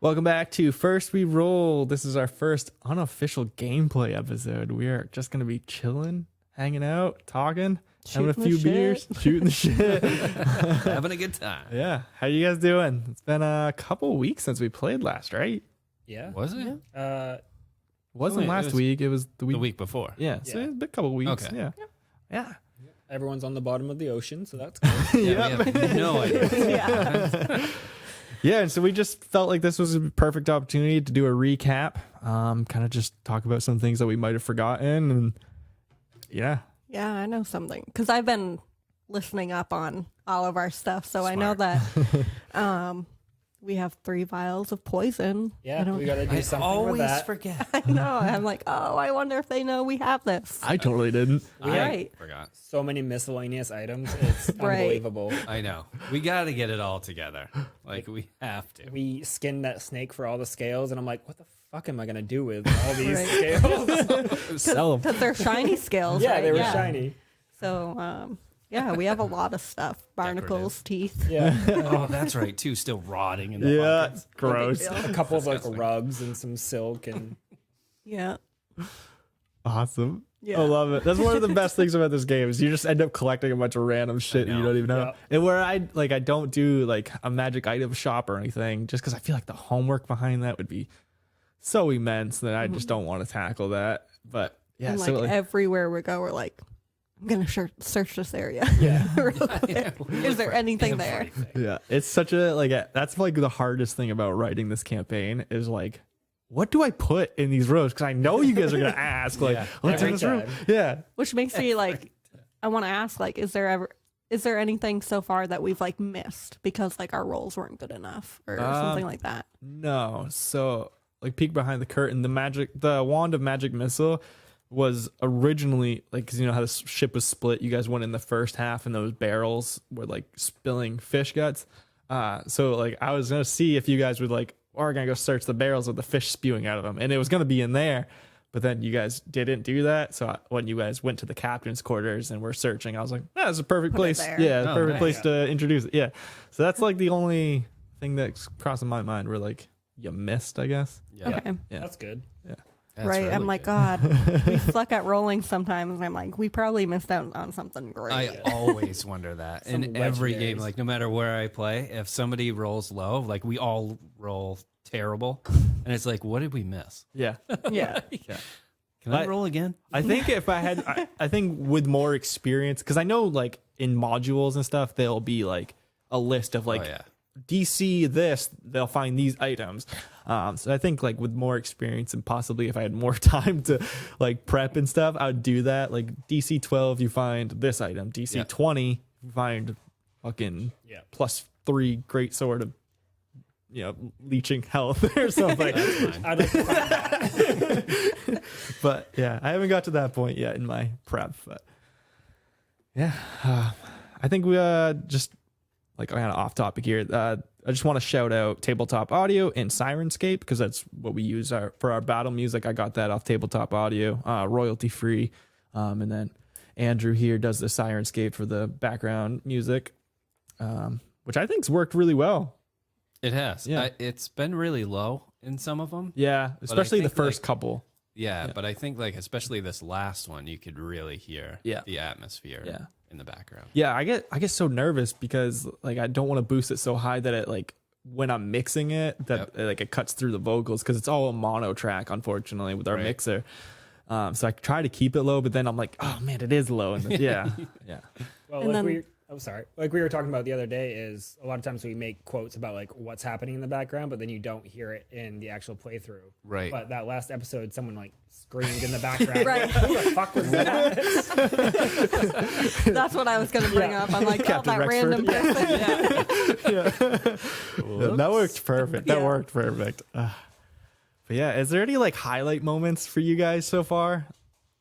Welcome back to First We Roll. This is our first unofficial gameplay episode. We are just going to be chilling, hanging out, talking, having a few beers, shooting the shit. Having a good time. Yeah. How you guys doing? It's been a couple weeks since we played last, right? Yeah. Was it? Wasn't last week. It was the week before. Yeah. So it's been a couple weeks. Okay. Yeah. Everyone's on the bottom of the ocean, so that's good. Yeah, we have no idea. Yeah, and so we just felt like this was a perfect opportunity to do a recap, kind of just talk about some things that we might have forgotten, and yeah. Yeah, I know something, because I've been listening up on all of our stuff, so Smart. I know that we have 3 vials of poison. Yeah, we got to do something with that. Forget. I know. I'm like, oh, I wonder if they know we have this. I totally didn't. Right. I forgot. So many miscellaneous items. It's Right. unbelievable. I know. We got to get it all together. Like, we have to. We skinned that snake for all the scales, and I'm like, what the fuck am I going to do with all these Right. scales? Sell them. Because they're shiny scales, Yeah, right? they were shiny. So, yeah, we have a lot of stuff. Barnacles, teeth. Yeah. Oh, that's right, too. Still rotting in the Yeah, buckets. gross. A couple of like rugs and some silk and Yeah. Awesome. Yeah. I love it. That's one of the best things about this game is you just end up collecting a bunch of random shit and you know. don't even know. Yeah. And where I don't do like a magic item shop or anything, just because I feel like the homework behind that would be so immense that I just don't want to tackle that. But yeah, And like so like, everywhere we go, we're like, I'm going to search this area. yeah. Real quick. Is there anything there? yeah, it's such a that's like the hardest thing about writing this campaign is like, what do I put in these rows? Because I know you guys are gonna ask like, Yeah. what's in Every this room? time. Yeah, Which makes me like, I want to ask, like, is there anything so far that we've like missed because like our rolls weren't good enough or something like that? no. So like peek behind the curtain, the wand of magic missile was originally like, because you know how the ship was split. You guys went in the first half, and those barrels were like spilling fish guts. So like I was gonna see if you guys would like, or gonna go search the barrels with the fish spewing out of them, and it was gonna be in there. But then you guys didn't do that. So when you guys went to the captain's quarters and were searching, I was like, that's a perfect Put it place. there. Yeah, Oh, perfect nice. place to introduce it. Yeah. So that's like the only thing that's crossing my mind where like you missed, I guess. Yeah. Okay. Yeah. That's good. That's right. really I'm like, good. God, we suck at rolling sometimes. And I'm like, we probably missed out on something great. I always wonder that. Some In every game, legendaries. like no matter where I play, if somebody rolls low, like we all roll terrible. And it's like, what did we miss? Yeah. yeah. Can I But- roll again? I think if I had, I think with more experience, because I know like in modules and stuff, there'll be like a list of like Oh, yeah. DC this, they'll find these items. So I think like with more experience and possibly if I had more time to like prep and stuff, I would do that. Like DC 12, you find this item. DC Yeah. 20, you find fucking Yeah. +3 great sword of, leeching health or something. That's fine. I'd like to find that. But yeah, I haven't got to that point yet in my prep. But yeah, I think we just like kind of off topic here. I just want to shout out Tabletop Audio and Sirenscape because that's what we use for our battle music. I got that off Tabletop Audio, royalty free. And then Andrew here does the Sirenscape for the background music, which I think's worked really well. It has. Yeah. It's been really low in some of them. Yeah, especially the think, first like, couple. Yeah, but I think like especially this last one, you could really hear the atmosphere Yeah. in the background. Yeah, I get so nervous because like I don't want to boost it so high that it like when I'm mixing it that like it cuts through the vocals because it's all a mono track unfortunately with our Right. mixer. So I try to keep it low, but then I'm like, oh man, it is low. And yeah. Well, And like then- like we were talking about the other day is a lot of times we make quotes about like what's happening in the background, but then you don't hear it in the actual playthrough. Right. But that last episode, someone like screamed in the background. Right. Who the fuck was that? That's what I was going to bring up. I'm like, oh, Captain that Rexford. random person. That worked perfect. That Yeah. worked perfect. But yeah, is there any like highlight moments for you guys so far?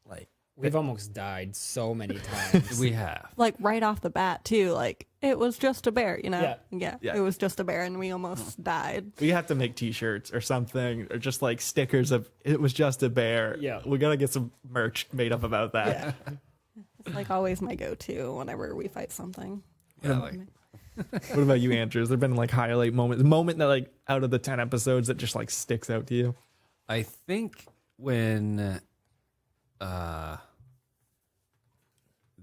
Like We've almost died so many times. We have. Like right off the bat, too. Like, it was just a bear, you know? Yeah. Yeah. It was just a bear, and we almost died. we have to make t-shirts or something or just like stickers of it was just a bear. Yeah. We got to get some merch made up about that. Yeah. It's like always my go-to whenever we fight something. Yeah, like What about you, Andrew? Has there been like highlight moment, the moment that like out of the 10 episodes that just like sticks out to you? I think when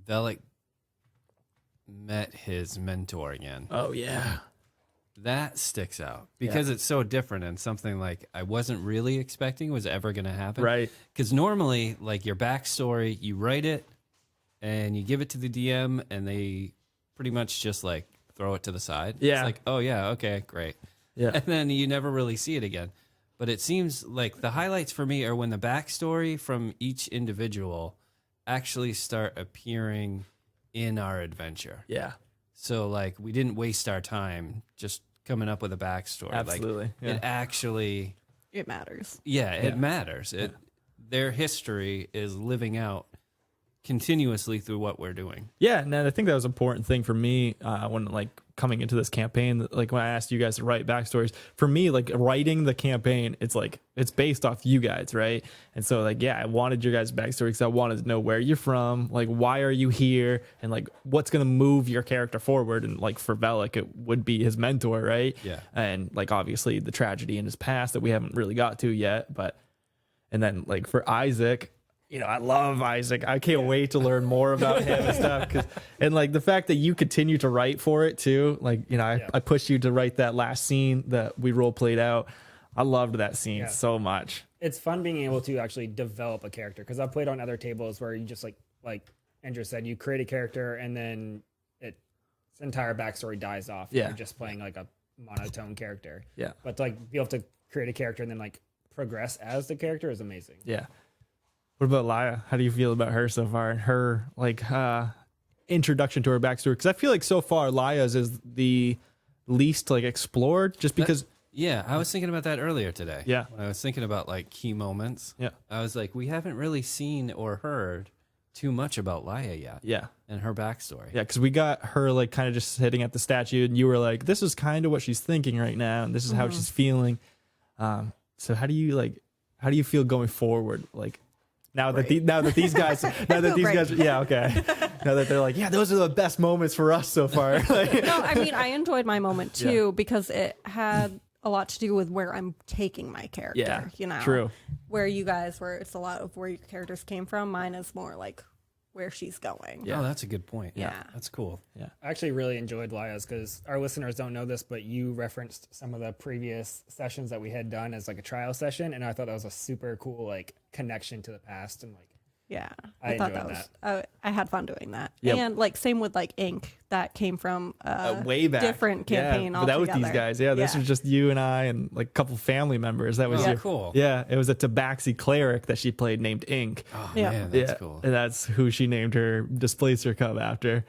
Velik met his mentor again. Oh yeah. That sticks out because it's so different and something like I wasn't really expecting was ever going to happen. Right. Because normally, like your backstory, you write it and you give it to the DM and they pretty much just like throw it to the side. Yeah. It's like, oh, yeah, okay, great. Yeah. And then you never really see it again. But it seems like the highlights for me are when the backstory from each individual actually start appearing in our adventure. Yeah. So, like, we didn't waste our time just coming up with a backstory. Absolutely. Like, Yeah. it actually, It matters. it matters. Their history is living out continuously through what we're doing. Yeah, and I think that was an important thing for me when like coming into this campaign. Like when I asked you guys to write backstories, for me, like writing the campaign, it's like it's based off you guys, right? And so like I wanted your guys' backstory because I wanted to know where you're from, like why are you here, and like what's gonna move your character forward. And like for Velik, it would be his mentor, right? Yeah. And like obviously the tragedy in his past that we haven't really got to yet, and then like for Isaac. I love Isaac. I can't wait to learn more about him and stuff. And like the fact that you continue to write for it too. Like, I pushed you to write that last scene that we role played out. I loved that scene so much. It's fun being able to actually develop a character because I've played on other tables where you just like Andrew said, you create a character and then its entire backstory dies off. Yeah. You're just playing like a monotone character. Yeah. But to like be able to create a character and then like progress as the character is amazing. Yeah. What about Laya? How do you feel about her so far and her like introduction to her backstory? Because I feel like so far Laya's is the least like explored, just because. I was thinking about that earlier today. Yeah. When I was thinking about like key moments. Yeah. I was like, we haven't really seen or heard too much about Laya yet. Yeah. And her backstory. Yeah, because we got her like kind of just sitting at the statue, and you were like, "This is kind of what she's thinking right now, and this is how she's feeling." So how do you feel going forward? Like. Now that these guys, now that they're like, those are the best moments for us so far. Like, No, I mean, I enjoyed my moment too because it had a lot to do with where I'm taking my character. Yeah, true. Where you guys were, it's a lot of where your characters came from. Mine is more like where she's going. Yeah. Oh, that's a good point. Yeah. That's cool. Yeah. I actually really enjoyed Laya's because our listeners don't know this, but you referenced some of the previous sessions that we had done as like a trial session, and I thought that was a super cool like connection to the past and like Yeah, I thought enjoyed was. I had fun doing that, Yep. and like same with like Ink that came from way back, different campaign. But that was these guys. Yeah, this was just you and I and like a couple family members. That was Oh, cool. Yeah, it was a Tabaxi cleric that she played named Ink. Oh, Yeah. man, that's cool. And that's who she named her Displacer Cub after.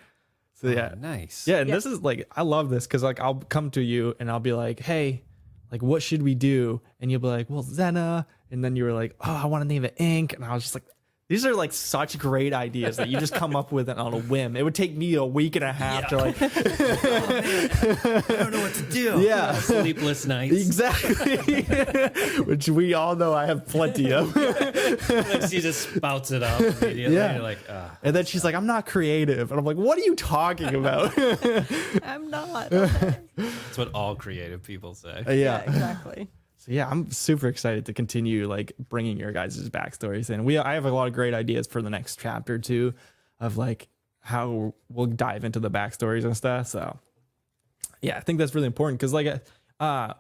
So yeah, Nice. yeah. And this is like I love this because like I'll come to you and I'll be like, hey, like what should we do? And you'll be like, well, Zena. And then you were like, oh, I want to name it Ink. And I was just like, these are like such great ideas that you just come up with it on a whim. It would take me a week and a half to like. I don't know what to do. Yeah. Sleepless nights. Exactly. Which we all know I have plenty of. Like she just spouts it out immediately. Yeah. You're like, And then she's like, I'm not creative. And I'm like, what are you talking about? I'm not. Okay. that's what all creative people say. Yeah. Exactly. So yeah, I'm super excited to continue like bringing your guys' backstories in. I have a lot of great ideas for the next chapter too, of like how we'll dive into the backstories and stuff. So yeah, I think that's really important because like, I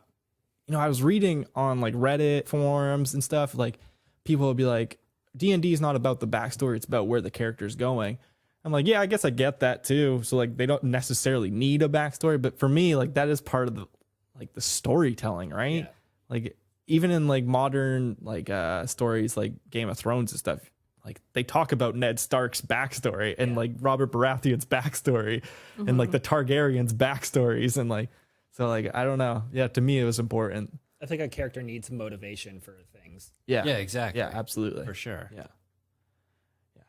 was reading on like Reddit forums and stuff. Like people will be like, D&D is not about the backstory; it's about where the character's going. I'm like, yeah, I guess I get that too. So like, they don't necessarily need a backstory, but for me, like that is part of the storytelling, right? Yeah. Like even in like modern like stories like Game of Thrones and stuff, like they talk about Ned Stark's backstory and like Robert Baratheon's backstory and like the Targaryens' backstories and like so like I don't know. Yeah, to me it was important. I think a character needs motivation for things. Yeah. Yeah, exactly. Yeah, absolutely. For sure. Yeah. Yeah.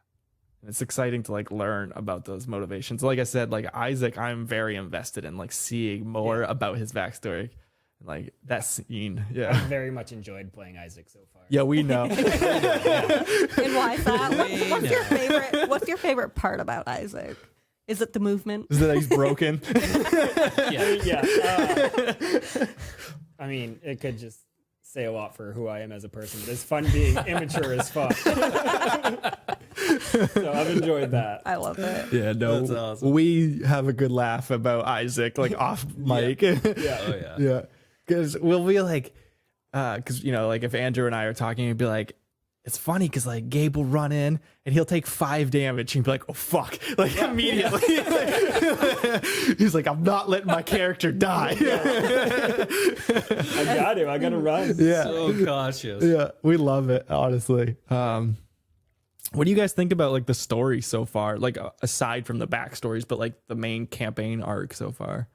And it's exciting to like learn about those motivations. Like I said, like Isaac, I'm very invested in like seeing more about his backstory. Like that scene. I Yeah. very much enjoyed playing Isaac so far. Yeah, we know. And why is that? What's your favorite? What's your favorite part about Isaac? Is it the movement? Is it that he's broken? I mean, it could just say a lot for who I am as a person. But it's fun being immature as fuck. So I've enjoyed that. I love it. Yeah, no, That's awesome. we have a good laugh about Isaac, like off mic. Yeah. Oh yeah. Yeah, because we'll be like, because like if Andrew and I are talking, it'd be like, it's funny because like Gabe will run in and he'll take 5 damage and be like, oh fuck, like immediately. He's like, I'm not letting my character die. I got to run. Yeah, So cautious. yeah, we love it, honestly. What do you guys think about like the story so far? Like aside from the backstories, but like the main campaign arc so far.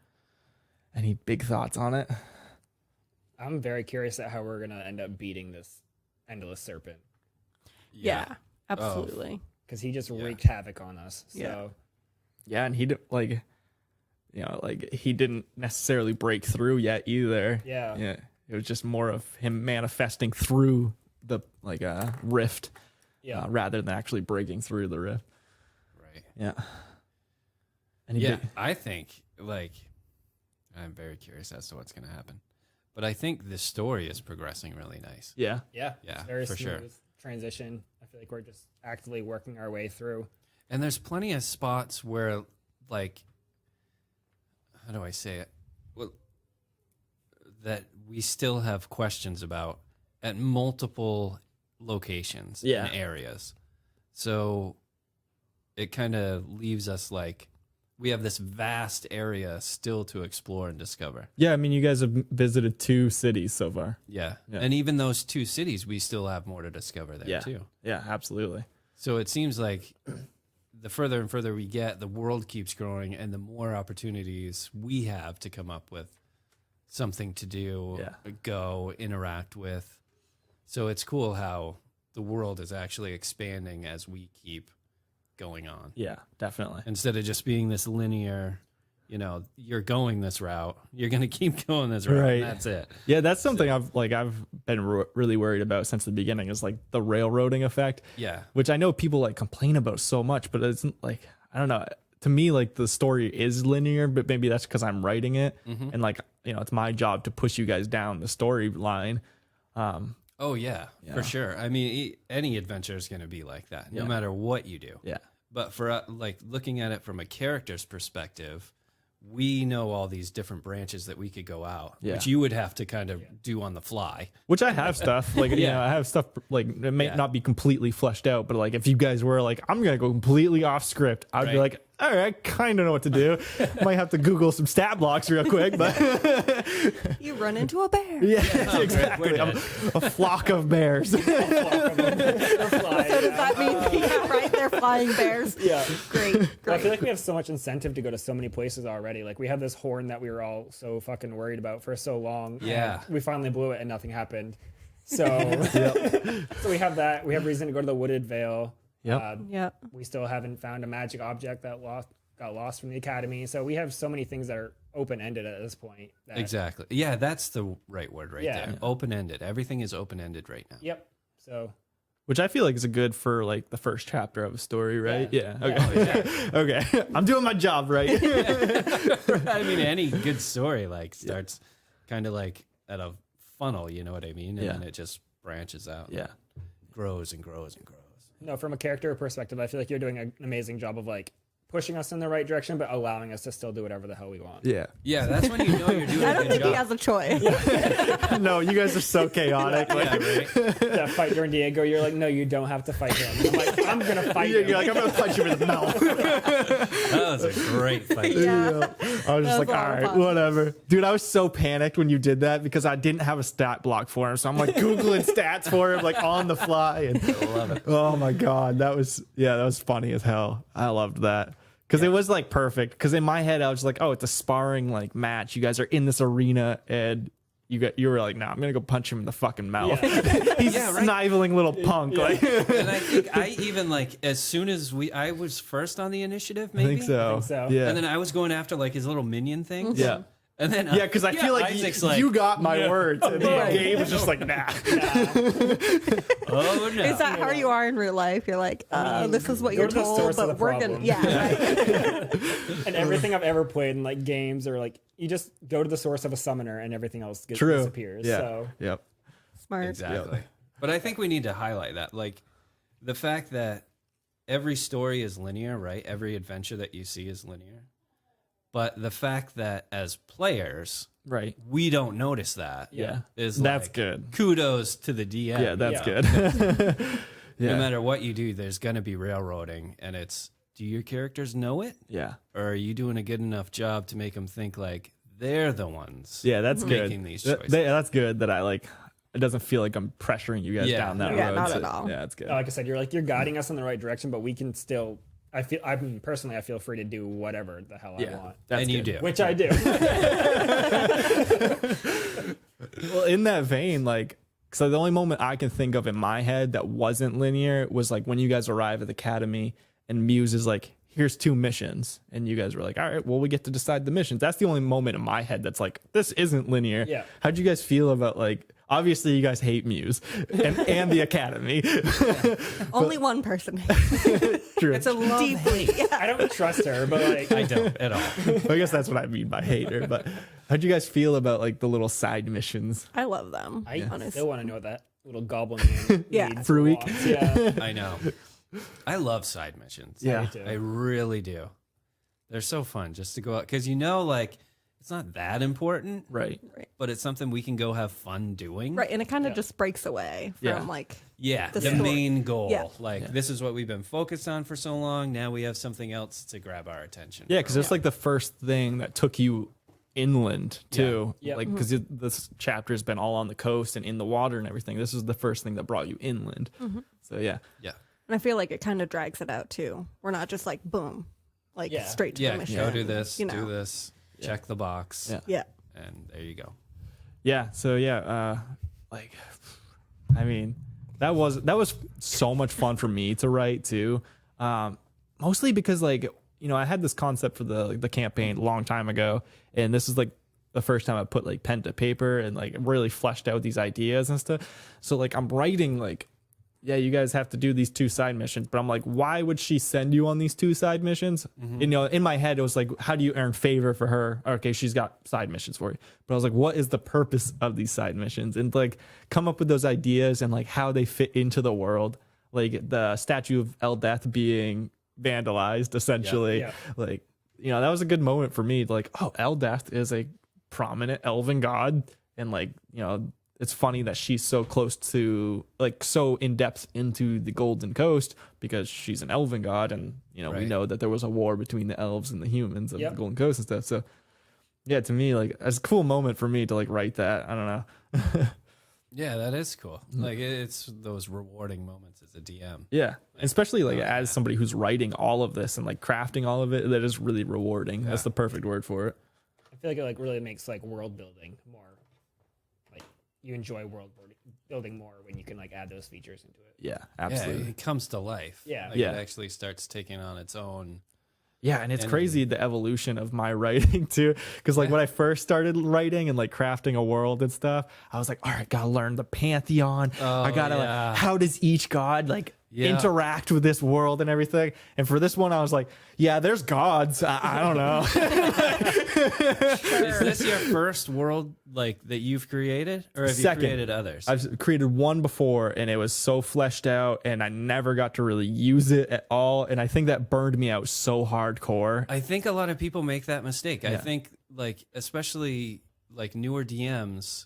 Any big thoughts on it? I'm very curious at how we're gonna end up beating this endless serpent Yeah, absolutely. because he just wreaked havoc on us. So Yeah. Yeah, and he didn't like, like he didn't necessarily break through yet either. yeah, Yeah, it was just more of him manifesting through the like rift, yeah. rather than actually breaking through the rift. Right. Yeah. Any Yeah, big- I think like I'm very curious as to what's going to happen, but I think the story is progressing really nice. yeah. Yeah, Yeah, it's very for smooth sure. transition. I feel like we're just actively working our way through. And there's plenty of spots where, like, how do I say it? Well, that we still have questions about at multiple locations Yeah. and areas. So it kind of leaves us like we have this vast area still to explore and discover. Yeah, I mean, you guys have visited 2 cities so far. Yeah. Yeah. And even those 2 cities, we still have more to discover there Yeah. too. Yeah, absolutely. So it seems like the further and further we get, the world keeps growing, and the more opportunities we have to come up with something to do, Yeah. go, interact with. So it's cool how the world is actually expanding as we keep going on. Yeah, definitely. Instead of just being this linear, you're going this route, you're going to keep going this route, Right. and that's it. Yeah, that's something I've been really worried about since the beginning is like the railroading effect, Yeah. which I know people like complain about so much, but it's like, I don't know. To me, like the story is linear, but maybe that's because I'm writing it, and like it's my job to push you guys down the storyline. Oh, yeah, Yeah. for sure. I mean, any adventure is going to be like that, no Yeah. matter what you do. Yeah, But for like looking at it from a character's perspective, we know all these different branches that we could go out, Yeah. which you would have to kind of do on the fly. which I have stuff like Yeah. I have stuff like it may Yeah. not be completely fleshed out, but like if you guys were like, I'm gonna go completely off script, I'd be Right. like, all right, I kind of know what to do. Might have to Google some stat blocks real quick, but You run into a bear. yeah, we're exactly. dead. A flock of bears. They're flying. So does that mean yeah, right? They're flying bears. Yeah. Great. I Great. feel like we have so much incentive to go to so many places already. Like we have this horn that we were all so fucking worried about for so long. Yeah. and we finally blew it and nothing happened. So, so we have that. We have reason to go to the Wooded Vale. Yep. Yeah. We still haven't found a magic object that got lost from the academy. So we have so many things that are open ended at this point. That, Exactly. Yeah, that's the right word right Yeah. there. Open ended. Everything is open ended right now. Yep. So Which I feel like is a good for like the first chapter of a story, right? Yeah. Yeah. Okay. Okay. I'm doing my job right. I mean, any good story like starts kind of like at a funnel, you know what I mean? And Yeah. then it just branches out. Yeah. Grows and grows and grows. no, from a character perspective, I feel like you're doing an amazing job of like pushing us in the right direction, but allowing us to still do whatever the hell we want. Yeah. Yeah, that's when you know you're doing I a don't good think job. he has a choice. No, you guys are so chaotic. Like, Yeah, right? That fight during Diego, you're like, no, you don't have to fight him. I'm like, I'm gonna fight you're him. like, I'm gonna punch you in the mouth. That was a great fight. Yeah. I was just That like, was a all lot of right, fun. whatever. Dude, I was so panicked when you did that because I didn't have a stat block for him. So I'm like Googling stats for him, like on the fly. And I love it. oh my God, that was funny as hell. I loved that. Because it was like perfect. Because in my head, I was like, oh, it's a sparring like match. You guys are in this arena and you were like, nah, I'm gonna go punch him in the fucking mouth. He's Yeah, a right. sniveling little punk. Like And I think I even like as soon as I was first on the initiative, I maybe. think so. so. Yeah. And then I was going after like his little minion things. Yeah. And then Yeah, because I feel like Isaac's you got my words. And Right. Gabe was just like, nah. oh no. Is that how you are in real life? You're like, this is what you're you're the told, source of but the we're gonna, problem. yeah, right. And everything I've ever played in like games or like you just go to the source of a summoner and everything else True. disappears. Yeah. So Yep. Smart. Exactly. But I think we need to highlight that. Like the fact that every story is linear, right? Every adventure that you see is linear. But the fact that as players, Right. we don't notice that. Yeah. Is That's like, good. Kudos to the DM. Yeah, that's Yeah. good. No Yeah. matter what you do, there's going to be railroading. And it's, do your characters know it? Yeah. Or are you doing a good enough job to make them think like they're the ones Yeah, that's good. making these Th- choices? That's good that I like. It doesn't feel like I'm pressuring you guys Yeah. down that Yeah, road. not so- at all. Yeah, it's good. like I said, you're guiding us in the right direction, but we can still. I feel free to do whatever the hell I want, That's and you good. do. which I do. Well, in that vein, like, so the only moment I can think of in my head that wasn't linear was like when you guys arrive at the academy and Muse is like, here's 2 missions. And you guys were like, all right, well, we get to decide the missions. That's the only moment in my head that's like, this isn't linear. Yeah. How'd you guys feel about like, obviously you guys hate Muse and the academy. Only one person. True. It's a love Deeply. Yeah. I don't trust her, but like I don't at all. I guess that's what I mean by hater. But how'd you guys feel about like the little side missions? I love them. I honestly. still want to know what that little goblin man Yeah. needs For a week. wants. Yeah, I know. I love side missions. Yeah. me too. I really do. They're so fun just to go out because like it's not that important, Right. but it's something we can go have fun doing. Right, and it kind of just breaks away from Yeah. like Yeah, The the story. main goal. Yeah. Like this is what we've been focused on for so long. Now we have something else to grab our attention. Yeah, because it's like the first thing that took you inland too. Yeah. Yep. Like because this chapter's been all on the coast and in the water and everything. This is the first thing that brought you inland. So yeah, Yeah. and I feel like it kind of drags it out too. We're not just like boom, like Yeah. straight to Yeah. the mission. Go do this. you know. Do this. Check the box. Yeah. Yeah. And there you go. yeah. So yeah, like I mean, that was so much fun for me to write too. Mostly because like I had this concept for the campaign a long time ago, and this is like the first time I put like pen to paper and like really fleshed out these ideas and stuff. So like I'm writing like, yeah, you guys have to do these 2 side missions, but I'm like, why would she send you on these 2 side missions? In my head it was like, how do you earn favor for her? Okay, she's got side missions for you, but I was like, what is the purpose of these side missions? And like come up with those ideas and like how they fit into the world, like the statue of Eldeth being vandalized essentially. Yeah. Like that was a good moment for me, like, oh, Eldeth is a prominent elven god, and like it's funny that she's so close to, like, so in depth into the Golden Coast because she's an elven god, and we Right. know that there was a war between the elves and the humans of Yep. the Golden Coast and stuff. So yeah, to me, like, it's a cool moment for me to like write that. I don't know. Yeah, that is cool. Like it's those rewarding moments as a DM. Yeah, especially like as somebody who's writing all of this and like crafting all of it, that is really rewarding. That's the perfect word for it. I feel like it like really makes like world building more. Like you enjoy world building more when you can like add those features into it. Yeah, Yeah, absolutely. it comes to life. Yeah. Like, Yeah. It actually starts taking on its own. Yeah, and it's And- crazy the evolution of my writing too. Because like when I first started writing and like crafting a world and stuff, I was like, all right, gotta learn the pantheon. I gotta yeah. like, how does each god like Yeah. interact with this world and everything? And for this one, I was like, yeah, there's gods. I don't know. Is this your first world like that you've created, or have Second. you created others? I've created one before and it was so fleshed out and I never got to really use it at all. And I think that burned me out so hardcore. I think a lot of people make that mistake. I Yeah. think like especially like newer DMs,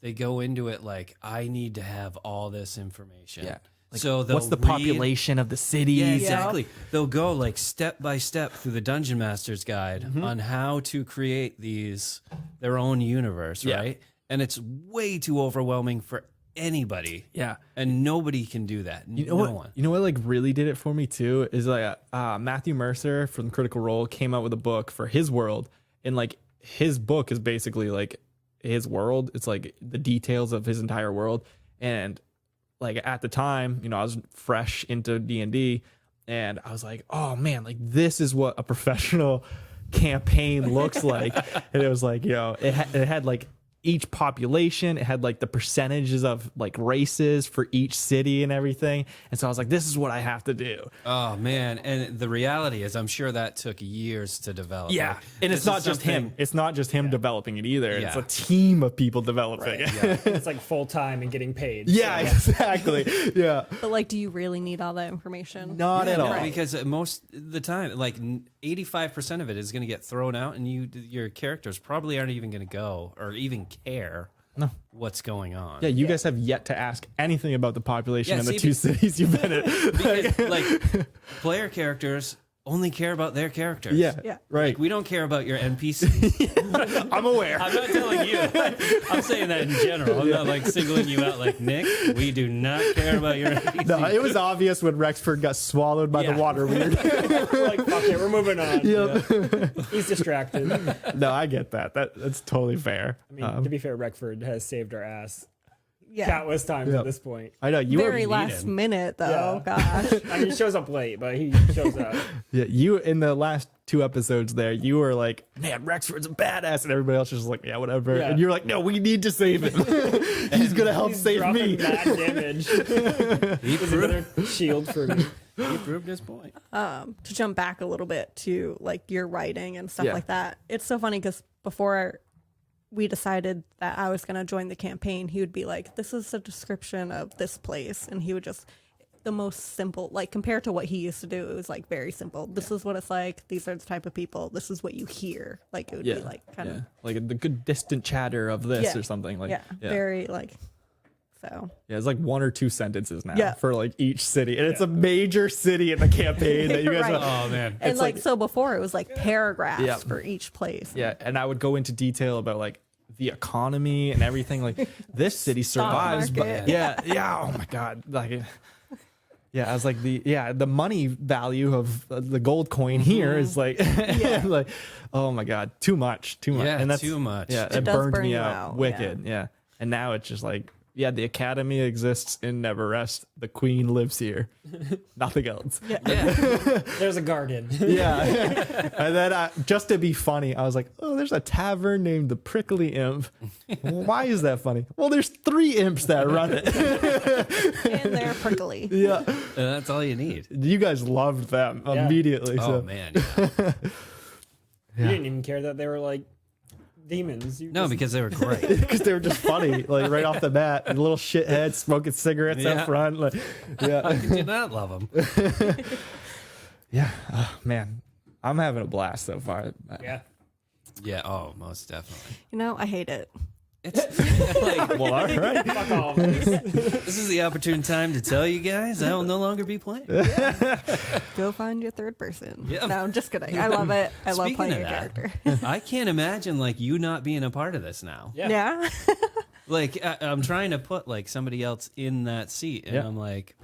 they go into it like I need to have all this information. Yeah. Like, so they'll what's the read- population of the city? Yeah, exactly. They'll go like step by step through the Dungeon Master's Guide Mm-hmm. on how to create their own universe, Yeah. right? And it's way too overwhelming for anybody. Yeah. And nobody can do that. You know no what? one. You know what? Like really did it for me too is like Matthew Mercer from Critical Role came out with a book for his world, and like his book is basically like his world. It's like the details of his entire world, and like at the time, I was fresh into D&D, and I was like, oh man, like this is what a professional campaign looks like. And it was like, you know, it had like each population, it had like the percentages of like races for each city and everything. And so I was like, this is what I have to do. Oh man, and the reality is I'm sure that took years to develop. Yeah. Like, And this it's not is just something- him. It's not just him developing it either. It's Yeah. a team of people developing it. Yeah. It's like full time and getting paid. Yeah, exactly. Yeah. But like, do you really need all that information? Not at all. Because most of the time, like 85% of it is going to get thrown out, and your characters probably aren't even going to go or even care what's going on. Yeah, you guys have yet to ask anything about the population Yeah, in the see, two cities you've been in. Because, like player characters only care about their characters. Yeah. Right. Like, we don't care about your NPCs. I'm aware. I'm not telling you. I'm saying that in general. I'm not like singling you out like Nick. We do not care about your NPCs. No, it was obvious when Rexford got swallowed by the Yeah. water weird. We're like, fuck it, we're moving on. Yep. He's distracted. No, I get that. That's totally fair. I mean, to be fair, Reckford has saved our ass Yeah. countless times Yep. at this point. I know you Very were last minute though. Yeah. Gosh. I mean, he shows up late, but he shows up. yeah, you in the last 2 episodes there, you were like, man, Rexford's a badass, and everybody else was just like, yeah, whatever. Yeah. And you're like, no, we need to save him. He's gonna help He's save dropping me. mad damage. He He's another shield for me. proved his point. To jump back a little bit to like your writing and stuff Yeah. like that. It's so funny because before we decided that I was going to join the campaign, he would be like, this is a description of this place. And he would just, the most simple, like compared to what he used to do, it was like very simple. This is what it's like. These are the type of people. This is what you hear. Like it would Yeah, be like kind of, like the good distant chatter of this Yeah. or something. Like, yeah, very like, so. Yeah, it's like 1 or 2 sentences now Yeah. for like each city, and it's a major city in the campaign that you guys. Right. Oh man. And It's like, like- so before it was like paragraphs Yeah. for each place. Yeah, and I would go into detail about like the economy and everything. Like this city survives, but market. yeah. Oh my god, like. Yeah, I was like the money value of the gold coin here is like, like, oh my god, too much, Yeah, and that's too much. Yeah, It it does burned burn me you out, out, wicked. Yeah, and now it's just like, yeah, the academy exists in Neverrest. The queen lives here, nothing else. Yeah. There's a garden. Yeah. And then just to be funny, I was like, oh, there's a tavern named the Prickly Imp. Why is that funny? Well, there's 3 imps that run it. And they're prickly. Yeah. That's all you need. You guys loved them Yeah. immediately. Oh So man. You didn't even care that they were like demons. You No, just- because they were great. because they were just funny, like right off the bat. And little shitheads smoking cigarettes Yeah. up front. Like, yeah. I did not love them. Yeah. Oh, man. I'm having a blast so far. yeah. Yeah. Oh, most definitely. You know, I hate it. It's like, Well, all right. Fuck all of this. this is the opportune time to tell you guys I will no longer be playing. Go find your third person. Yeah. No, I'm just kidding. I love it. I love Speaking playing of a that, character. I can't imagine like you not being a part of this now. Yeah. Yeah. Like I'm trying to put like somebody else in that seat, and Yeah. I'm like,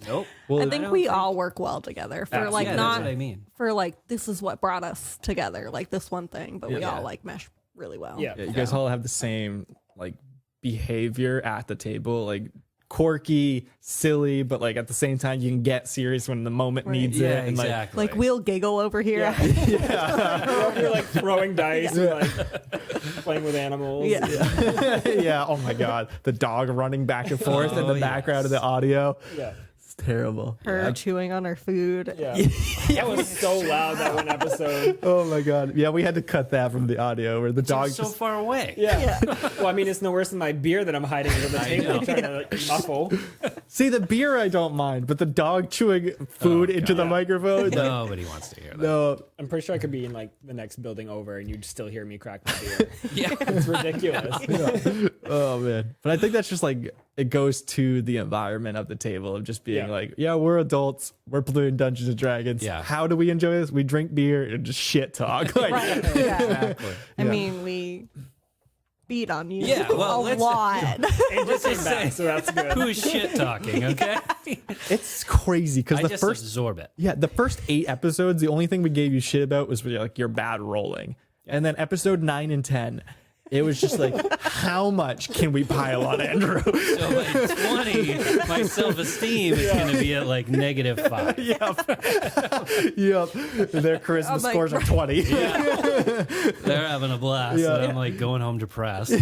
nope. Well, I think don't we think- all work well together for like Yeah, not that's what I mean. for like this is what brought us together, like this one thing, but we Yeah. all like mesh really well. Yeah. yeah, you guys all have the same like behavior at the table, like quirky, silly, but like at the same time you can get serious when the moment Right. needs Yeah, it. And exactly. Like we'll giggle over here. You're like throwing dice, or like playing with animals. Yeah. like, yeah. Oh my god, the dog running back and forth in Oh, the background of yes. the audio. Yeah. It's terrible. Her chewing on her food. Yeah. That was so loud that one episode. Oh my god. Yeah, we had to cut that from the audio where the dog so just far away. Yeah. Well, I mean, it's no worse than my beer that I'm hiding under the table know. trying to like, muffle. see the beer I don't mind, but the dog chewing food into the God. microphone. Nobody wants to hear that. No, I'm pretty sure I could be in like the next building over and you'd still hear me crack my beer. Yeah. It's ridiculous. oh man. But I think that's just like it goes to the environment of the table of just being Yeah. like, yeah, we're adults, we're playing Dungeons and Dragons. Yeah. How do we enjoy this? We drink beer and just shit talk. Like, Right. Yeah. Exactly. I Yeah. mean, we beat on you Yeah, well, a let's- lot. It just came back, so that's good. Who's shit talking? Okay. it's crazy because I the just first absorb it. yeah, the first 8 episodes, the only thing we gave you shit about was like your bad rolling. And then episode 9 and 10, It was just like, how much can we pile on Andrew? So by 20, my self-esteem is going to be at like -5. Yep. Their charisma like, scores are 20. They're having a blast. Yeah. And I'm like going home depressed.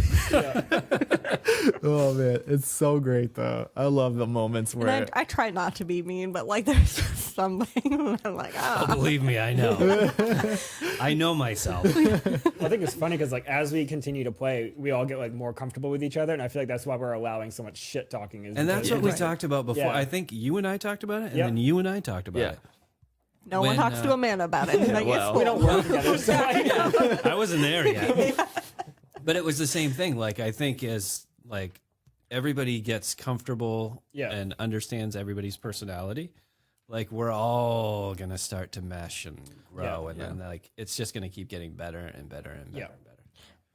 Oh man, it's so great though. I love the moments where And I try not to be mean, but like there's just something I'm like, Oh, oh, believe me, I know. I know myself. I think it's funny because like as we continue to play, we all get like more comfortable with each other, and I feel like that's why we're allowing so much shit talking. And that's what we talked. talked about before. Yeah. I think you and I talked about it, and Yep. then you and I talked about Yeah. it. no one when, talks to Amanda about it. Like, well, it's We don't cool. work together, so like, I wasn't there yet. But it was the same thing. Like, I think as like everybody gets comfortable Yeah. and understands everybody's personality, like we're all gonna start to mesh and grow, and then like it's just gonna keep getting better and better and better Yeah. and better.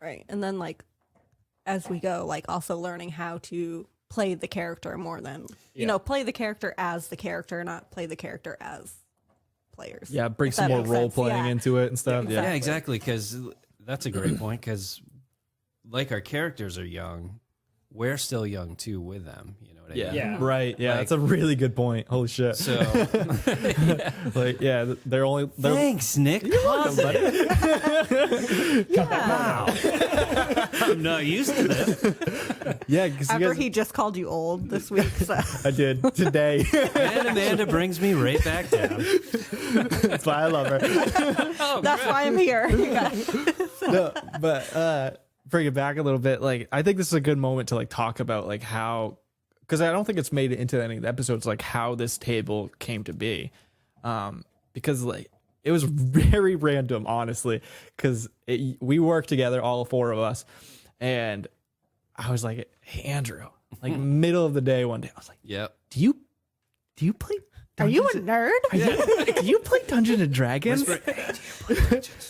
Right. And then like as we go, like also learning how to play the character more than play the character as the character, not play the character as players. yeah, bring If some that more makes role sense. playing Yeah. into it and stuff. Yeah, Yeah, Exactly. exactly. Because that's a great point. Because like our characters are young, we're still young too with them. You know what I Yeah. mean? Yeah. Right. Yeah, Like- that's a really good point. Holy shit. So Like, yeah, they're thanks, Nick. Positive. Wow. I'm not used to this. yeah, because you After guys, he just called you old this week, so I did today. And Amanda brings me right back down. That's why I love her. that's why I'm here. You guys. No, but bring it back a little bit. Like, I think this is a good moment to like talk about like how, because I don't think it's made it into any of the episodes, like how this table came to be. Because like it was very random, honestly, because we worked together, all four of us, and I was like, "Hey, Andrew," like middle of the day one day, I was like, Yep. "Do you play? Are you a Dungeons nerd? do you play Dungeons and Dragons?"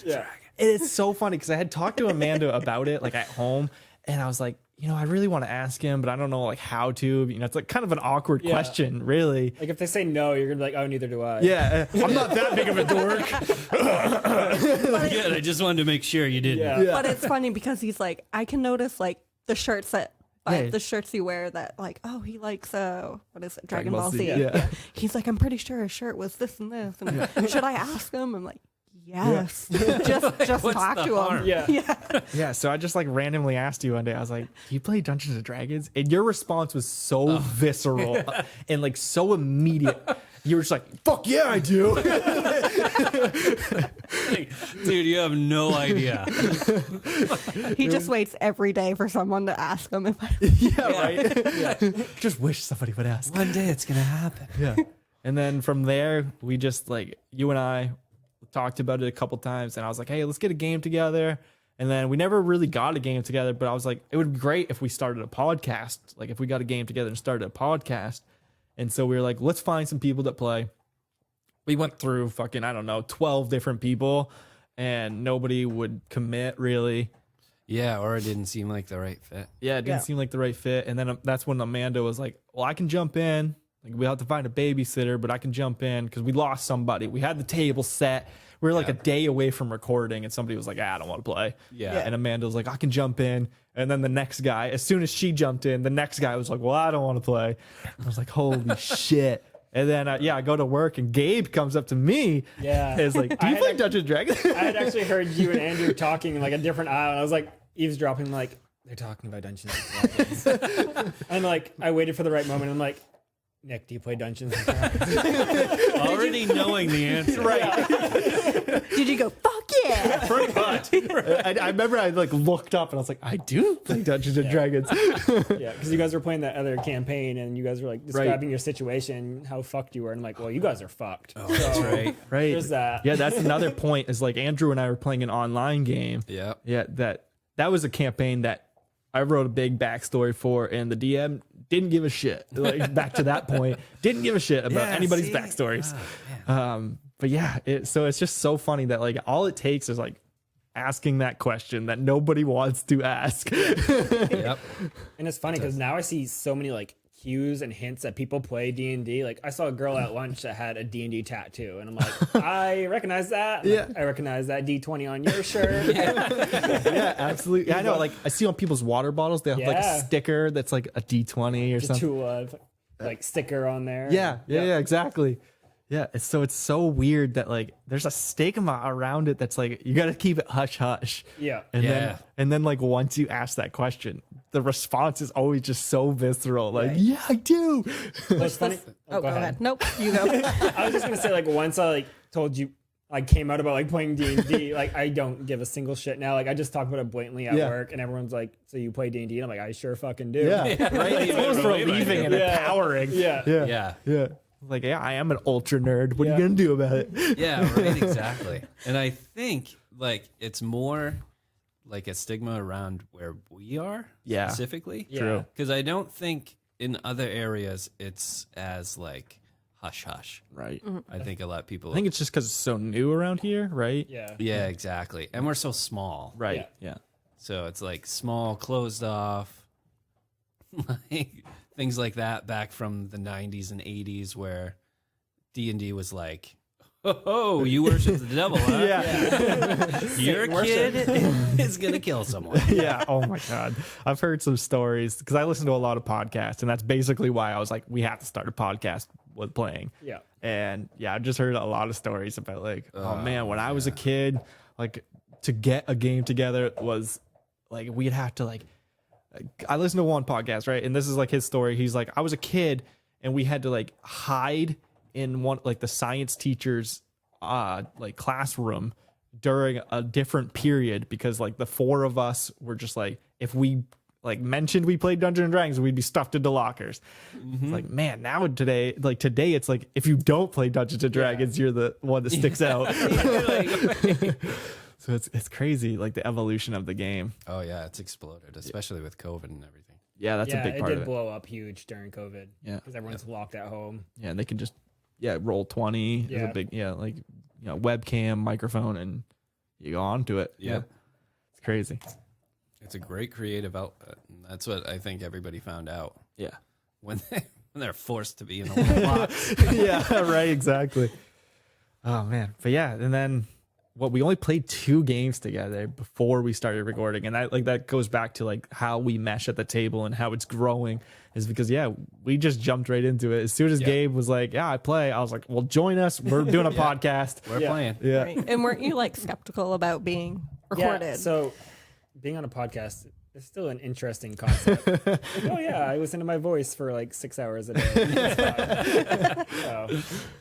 yeah. It's so funny because I had talked to Amanda about it like at home, and I was like, I really want to ask him, but I don't know like how to. It's like kind of an awkward Yeah. question, really. Like if they say no, you're gonna be like, oh, neither do I. Yeah, I'm not that big of a dork. Good. I just wanted to make sure you didn't. Yeah. But it's funny because he's like, I can notice like the shirts that. Yeah. The shirts you wear that like, oh, he likes what is it, Dragon Ball Ball Z, Z. yeah. He's like, I'm pretty sure his shirt was this and this. And should I ask him? I'm like, yes. Just What's talk the to harm? him. Yeah. Yeah, so I just like randomly asked you one day. I was like, "Do you play Dungeons and Dragons?" And your response was so visceral and like so immediate. You were just like, "Fuck yeah, I do." Dude, you have no idea. He just waits every day for someone to ask him if I Yeah, right. Just wish somebody would ask. One day it's gonna happen. Yeah. And then from there, we just like you and I talked about it a couple times, and I was like, "Hey, let's get a game together." And then we never really got a game together, but I was like, it would be great if we started a podcast. Like if we got a game together and started a podcast. And so we were like, let's find some people that play. We went through fucking, I don't know, 12 different people, and nobody would commit really. Yeah, or it didn't seem like the right fit. Yeah, it didn't Yeah. seem like the right fit. And then that's when Amanda was like, well, I can jump in. Like we'll have to find a babysitter, but I can jump in because we lost somebody. We had the table set. We were like a day away from recording, and somebody was like, I don't want to play. Yeah. And Amanda was like, I can jump in. And then the next guy, as soon as she jumped in, the next guy was like, well, I don't want to play. I was like, holy shit. And then, I go to work, and Gabe comes up to me. Yeah. And is like, do I you had play a- Dungeons and Dragons? I had actually heard you and Andrew talking in like a different aisle, and I was like eavesdropping, like they're talking about Dungeons and Dragons. And like I waited for the right moment. I'm like, Nick, do you play Dungeons and Dragons? Already knowing the answer. did you go, fuck yeah? Pretty much. I remember I like looked up, and I was like, I do play Dungeons and Dragons. Yeah, because you guys were playing that other campaign, and you guys were like describing your situation, how fucked you were, and I'm like, well, you guys are fucked. Oh, that's right. Right. There's that. Yeah, that's another point is like Andrew and I were playing an online game. Yeah. Yeah, that was a campaign that I wrote a big backstory for, and the DM didn't give a shit. Like back to that point, didn't give a shit about Yeah, anybody's see? backstories. Oh, But yeah, so it's just so funny that like all it takes is like asking that question that nobody wants to ask. Yep. And it's funny because now I see so many like cues and hints that people play D&D. Like I saw a girl at lunch that had a D&D tattoo, and I'm like, I recognize that. Yeah. Like, I recognize that D20 on your shirt. Yeah, absolutely. Yeah, I know. Like I see on people's water bottles, they have like a Yeah. sticker that's like a D20 or Just something. to like sticker on there. Yeah, exactly. Yeah, it's so weird that like there's a stigma around it that's like you got to keep it hush hush. Yeah. And then like once you ask that question, the response is always just so visceral. Like, yeah, I do. What's funny? Oh, go ahead. Nope, you go. I was just gonna say, like, once I like told you, I came out about like playing D&D. Like, I don't give a single shit now. Like, I just talk about it blatantly at Yeah. work, and everyone's like, "So you play D&D?" And I'm like, "I sure fucking do." Yeah, right. It's almost relieving and Yeah. empowering. Yeah. Yeah. Like, yeah, I am an ultra nerd. What are Yeah. you gonna do about it? Yeah, right, exactly. And I think like it's more like a stigma around where we are Yeah. specifically. Yeah. True. Because I don't think in other areas it's as like hush hush. Right. I think a lot of people I think it's just because it's so new around here, right? Yeah. yeah, exactly. And we're so small. Right. Yeah. So it's like small, closed off, like things like that back from the 90s and 80s where D&D was like, oh, you worship the devil, huh? Yeah. Your kid is going to kill someone. Yeah. Oh my God. I've heard some stories because I listen to a lot of podcasts, and that's basically why I was like, we have to start a podcast with playing. Yeah. And yeah, I've just heard a lot of stories about like, oh man, when I was a kid, like to get a game together was like, we'd have to like, I listened to one podcast, right? And this is like his story. He's like, I was a kid and we had to like hide in one, like the science teacher's like classroom during a different period because like the four of us were just like, if we like mentioned we played Dungeons and Dragons, we'd be stuffed into lockers. It's like, man, now today it's like if you don't play Dungeons and Dragons, you're the one that sticks out. So it's crazy, like the evolution of the game. Oh, yeah, it's exploded, especially with COVID and everything. Yeah, that's a big part it of did it. blow up huge during COVID. Yeah. Because everyone's locked at home. Yeah, and they can just roll 20 is a Yeah. big like webcam, microphone, and you go on to it. Yeah. It's crazy. It's a great creative outlet. And that's what I think everybody found out Yeah. when they're forced to be in a little box. Yeah, right, exactly. Oh man. But yeah, and then we only played 2 games together before we started recording, and that goes back to like how we mesh at the table and how it's growing is because we just jumped right into it as soon as Gabe was like, yeah, I play. I was like, well, join us, we're doing a podcast. We're playing. Yeah. Right. And weren't you like skeptical about being recorded? Yeah, so being on a podcast is still an interesting concept. Like, oh yeah, I listen to my voice for like 6 hours a day. It's fine. So,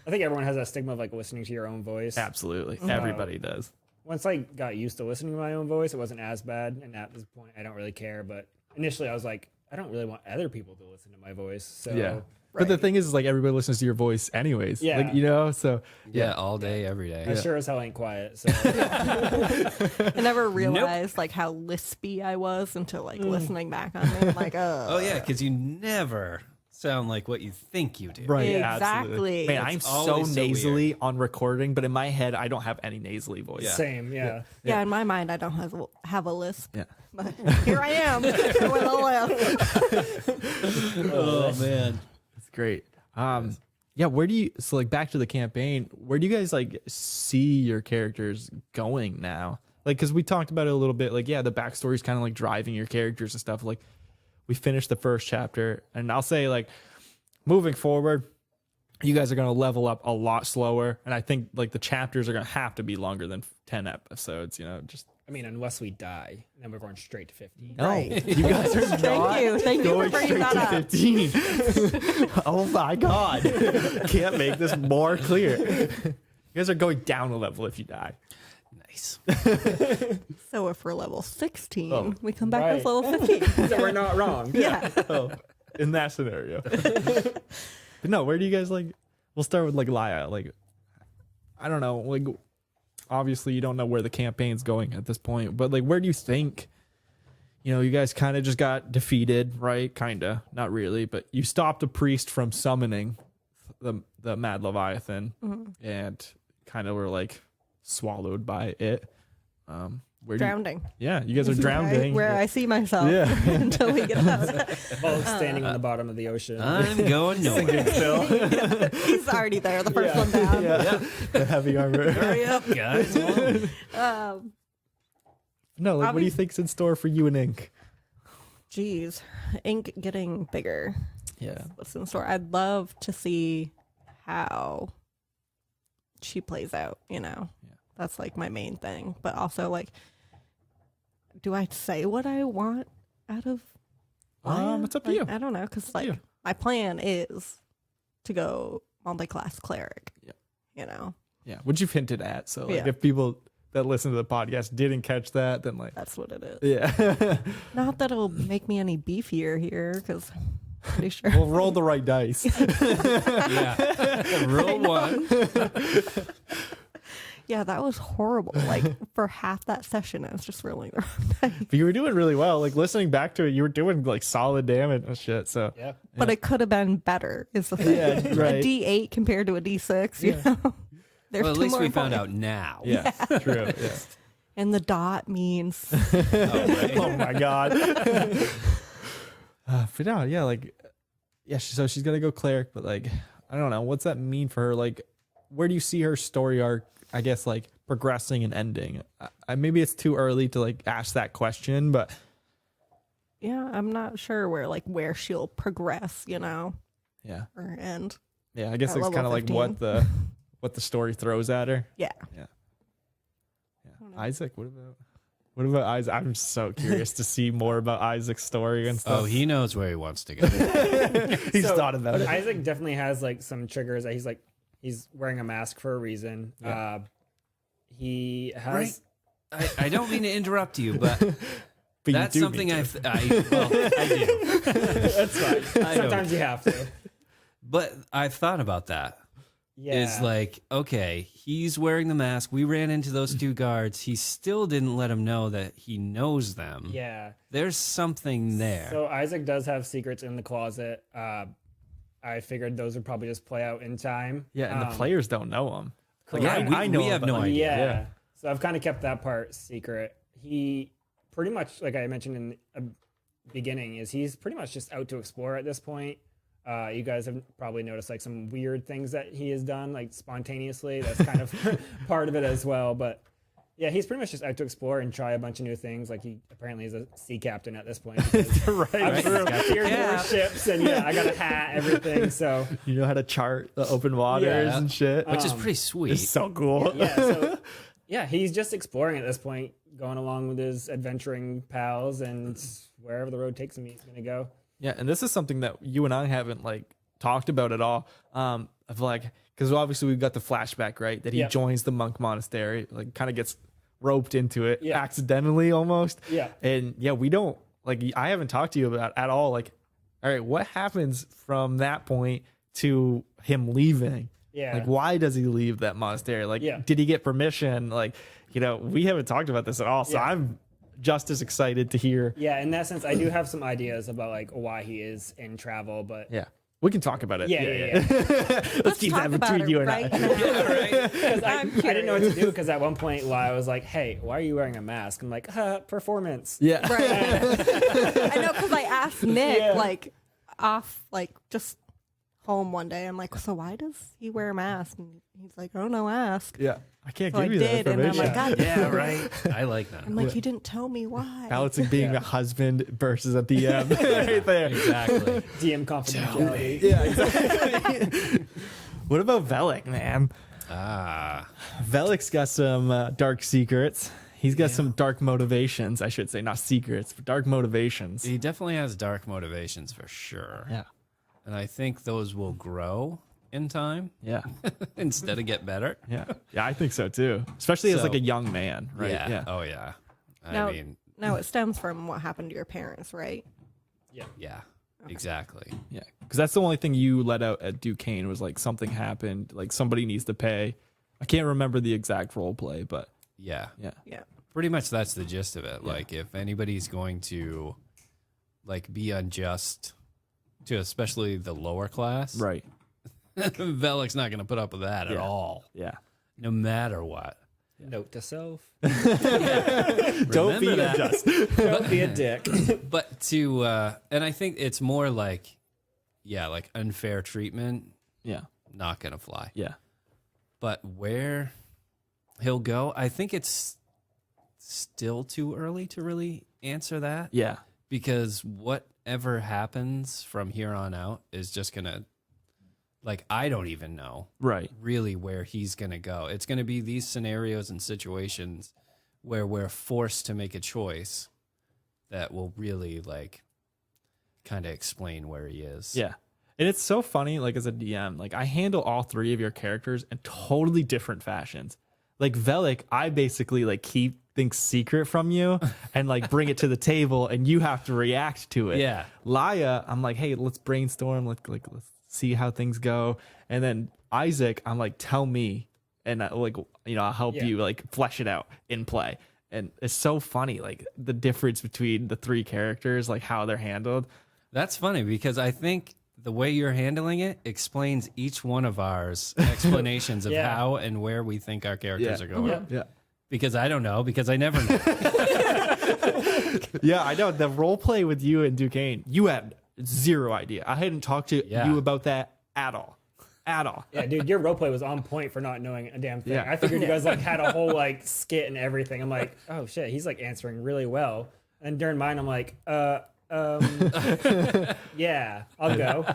I think everyone has that stigma of like listening to your own voice. Absolutely. Everybody does. Once I got used to listening to my own voice, it wasn't as bad. And at this point, I don't really care. But initially, I was like, I don't really want other people to listen to my voice. So Yeah. But the thing is like everybody listens to your voice anyways. Yeah. Like, so Yeah, all day, every day. I sure as hell ain't quiet. So I never realized like how lispy I was until like listening back on it. I'm like, Oh, yeah, because you never sound like what you think you do. right. Exactly. Absolutely. Man, I'm It's so always so nasally on recording, but in my head I don't have any nasally voice. Yeah. same, yeah. Yeah, in my mind, I don't have a lisp. Yeah. But here I am with a lisp. Oh, man. It's great. Yeah, where do you so like back to the campaign, where do you guys like see your characters going now? Like cuz we talked about it a little bit, like the backstory is kind of like driving your characters and stuff. Like we finished the first chapter, and I'll say like moving forward, you guys are going to level up a lot slower, and I think like the chapters are going to have to be longer than 10 episodes, just I mean, unless we die, then we're going straight to 50. no. You guys are Thank you for going bringing straight that to up. 15. Oh my god. Can't make this more clear. You guys are going down a level if you die. Nice. So if we're level 16, Oh, we come back right. as level 15. So we're not wrong. Yeah. Oh, in that scenario. But no, where do you guys like we'll start with like Laya. Like I don't know, like obviously you don't know where the campaign's going at this point, but like where do you think you guys kind of just got defeated, right? Kind of, not really, but you stopped a priest from summoning the Mad Leviathan and kind of were like swallowed by it. Where Drowning. yeah, you guys are drowning. Where I see myself Yeah. until we get out. Both standing on the bottom of the ocean. I'm going nowhere. Still. He's already there, the first one down. Yeah. The heavy armor. Hurry up, guys. No, like, what do you think's in store for you and Ink? Geez, ink getting bigger. Yeah. What's in store? I'd love to see how she plays out, you know. Yeah. That's like my main thing. But also, like, do I say what I want out of Maya? It's up to Like, you. I don't know, because like you. my plan is to go multi-class cleric. Yeah. You know, Yeah, which you've hinted at. So like, Yeah. if people that listen to the podcast didn't catch that, then like, that's what it is. yeah. Not that it'll make me any beefier here, because pretty sure. We'll roll the right dice. Yeah. Roll one. Yeah, that was horrible. Like for half that session, I was just rolling the wrong dice. But you were doing really well. Like listening back to it, you were doing like solid damage and shit. So Yeah. But it could have been better, is the thing. Yeah, right. A D8 compared to a D6, you know? There's Well, at two least more we found important. out now. yeah, true. Yeah. And the dot means Oh, right. Oh my god. But no, yeah, like, yeah. So she's gonna go cleric, but like, I don't know, what's that mean for her? Like, where do you see her story arc? I guess like progressing and ending. Maybe it's too early to like ask that question, but yeah, I'm not sure where she'll progress, you know, yeah, or end. yeah. I guess At it's level kind of like 15. what the story throws at her. Yeah. Yeah. don't know. Isaac, what about Isaac? I'm so curious to see more about Isaac's story and stuff. Oh, he knows where he wants to go. He's So, thought about it. Isaac definitely has like some triggers that he's wearing a mask for a reason. Yeah. He has Right. I don't mean to interrupt you, but But you that's do something need I to. do. that's fine. I know. Sometimes you have to. But I've thought about that. Yeah. It's like, okay, he's wearing the mask. We ran into those two guards. He still didn't let him know that he knows them. yeah. There's something there. So Isaac does have secrets in the closet. I figured those would probably just play out in time. Yeah, and the players don't know him. Like, Yeah, I know we have about- no like, idea. Yeah. Yeah. So I've kind of kept that part secret. He pretty much, like I mentioned in the beginning, is he's pretty much just out to explore at this point. You guys have probably noticed like some weird things that he has done, like spontaneously. That's kind of part of it as well. But yeah, he's pretty much just out to explore and try a bunch of new things. Like he apparently is a sea captain at this point. right. I've steered Yeah. more ships and yeah, I got a hat, everything. So You know how to chart the open waters Yeah. and shit. Which is pretty sweet. It's so cool. yeah, so yeah, he's just exploring at this point, going along with his adventuring pals, and wherever the road takes him, he's gonna go. Yeah, and this is something that you and I haven't like talked about at all. Of like, because obviously we've got the flashback, right? That he Yep. joins the monk monastery, like kind of gets roped into it Yeah. accidentally almost. Yeah. And yeah, we don't like. I haven't talked to you about at all. Like, all right, what happens from that point to him leaving? Yeah. Like, why does he leave that monastery? Like, Yeah. did he get permission? Like, you know, we haven't talked about this at all. So Yeah. I'm just as excited to hear. Yeah, in that sense, I do have some ideas about like why he is in travel, but Yeah. We can talk about it. Yeah. Let's keep talk that about between it you and right I. now. because I I'm didn't know what to do. Because at one point, Lyle was like, "Hey, why are you wearing a mask?" I'm like, "Performance." Yeah. Right. I know, because I asked Nick, Yeah. like, just home one day. I'm like, so why does he wear a mask? And he's like, oh, no, ask. Yeah. I can't So I give you that did, and I'm information. like, God, Yeah, right. I like that. I'm like, you didn't tell me why. Balancing being a husband versus a DM right there. Exactly. DM confidentiality. Yeah, exactly. What about Velik, man? Ah. Velik's got some dark secrets. He's got some dark motivations, I should say. Not secrets, but dark motivations. He definitely has dark motivations for sure. Yeah. And I think those will grow in time Yeah. instead of get better. Yeah. Yeah, I think so too. Especially as So- like a young man, right? Yeah. Oh, yeah. No, I mean, no, it stems from what happened to your parents, right? yeah, exactly. Yeah, because that's the only thing you let out at Duquesne was like something happened, like somebody needs to pay. I can't remember the exact role play, but Yeah. yeah, Yeah. Pretty much that's the gist of it. Like, if anybody's going to, like, be unjust to especially the lower class, right, Velik's not going to put up with that at Yeah. all, yeah, no matter what. Note to self: Don't be that. unjust. don't be a dick. But to and I think it's more like like unfair treatment, Yeah. not gonna fly. Yeah. But where he'll go, I think it's still too early to really answer that. Yeah. Because whatever happens from here on out is just gonna, like, I don't even know Right. really where he's gonna go. It's gonna be these scenarios and situations where we're forced to make a choice that will really, like, kind of explain where he is. Yeah. And it's so funny, like as a DM, like I handle all three of your characters in totally different fashions. Like Velik, I basically like keep things secret from you and like bring it to the table and you have to react to it. Yeah. Laya, I'm like, hey, let's brainstorm, let's see how things go. And then Isaac, I'm like, tell me, and I'll help you like flesh it out in play. And it's so funny, like the difference between the three characters, like how they're handled. That's funny because I think the way you're handling it explains each one of ours explanations of how and where we think our characters are going. Yeah. Because I don't know, because I never know. Yeah, I know. The role play with you and Duquesne, you had zero idea. I hadn't talked to you about that at all. At all. Yeah, dude, your roleplay was on point for not knowing a damn thing. Yeah. I figured you guys like had a whole like skit and everything. I'm like, oh shit, he's like answering really well. And during mine, I'm like, yeah, I'll go.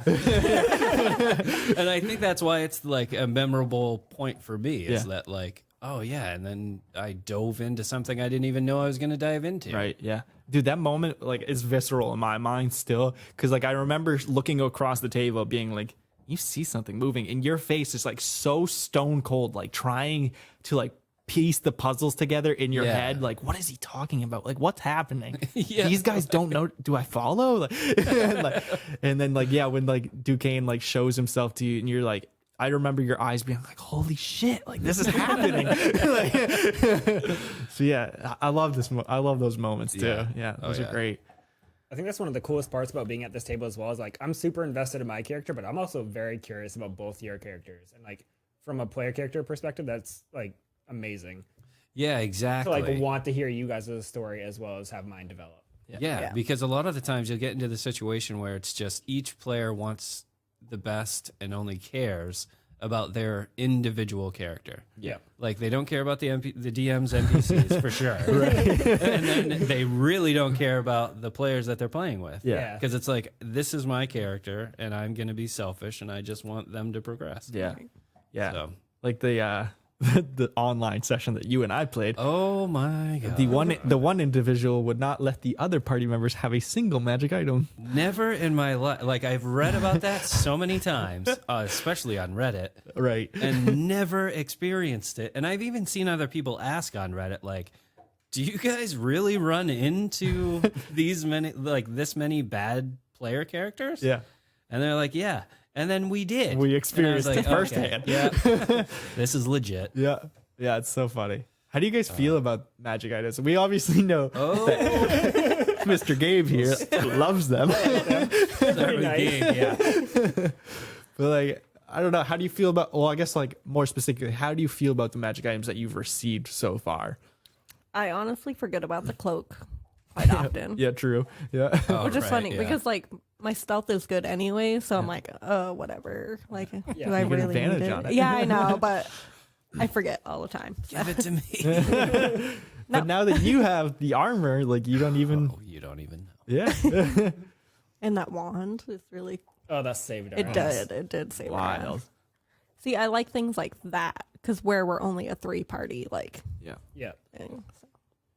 And I think that's why it's like a memorable point for me is that like, oh yeah, and then I dove into something I didn't even know I was going to dive into. Right. Yeah. Dude, that moment like is visceral in my mind still. Cause like I remember looking across the table being like, you see something moving and your face is like so stone cold, like trying to like piece the puzzles together in your head. Like, what is he talking about? Like, what's happening? These guys don't know. Do I follow? Like, and then like, yeah, when like Duquesne like shows himself to you and you're like, I remember your eyes being like, holy shit, like this is happening. So yeah, I love this. I love those moments too. Yeah, those are great. I think that's one of the coolest parts about being at this table as well. Is like I'm super invested in my character, but I'm also very curious about both your characters. And like from a player character perspective, that's like amazing. Yeah, exactly. To like want to hear you guys' story as well as have mine develop. Yeah, because a lot of the times you'll get into the situation where it's just each player wants the best and only cares about their individual character. Yeah. Like they don't care about the DM's NPCs for sure. Right. And then they really don't care about the players that they're playing with. Yeah. Because it's like, this is my character and I'm going to be selfish and I just want them to progress. Yeah. Yeah. So. Like the the online session that you and I played. Oh my god. The one individual would not let the other party members have a single magic item. Never in my life. Like I've read about that so many times, especially on Reddit. Right. And never experienced it. And I've even seen other people ask on Reddit, like, do you guys really run into this many bad player characters? Yeah. And they're like, yeah. And then we did. We experienced it firsthand. Yeah. This is legit. Yeah. Yeah, it's so funny. How do you guys feel about magic items? We obviously know that Mr. Gabe here loves them. Very nice. Yeah. But like, I don't know. How do you feel about, well, I guess like more specifically, how do you feel about the magic items that you've received so far? I honestly forget about the cloak quite often. Yeah, true. Yeah. Which is funny because like my stealth is good anyway, so I'm like, whatever. Like, do I get really advantage need it? on it. Yeah, I know, but I forget all the time. Give it to me. But now that you have the armor, like you don't even. Oh, you don't even know. Yeah. And that wand is really. Oh, that saved our It ass. did. It did save our Wild. ass. See, I like things like that because where we're only a 3-party like Yeah. Yeah. thing. So.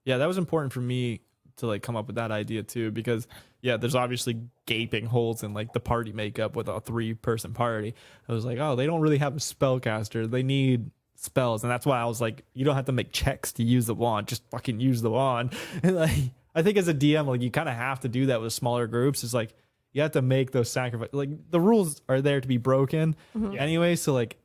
Yeah, that was important for me to like come up with that idea too, because there's obviously gaping holes in like the party makeup with a 3-person party. I was like, oh, they don't really have a spellcaster. They need spells, and that's why I was like, you don't have to make checks to use the wand. Just fucking use the wand. And like, I think as a DM, like you kind of have to do that with smaller groups. It's like you have to make those sacrifices. Like the rules are there to be broken anyway, so like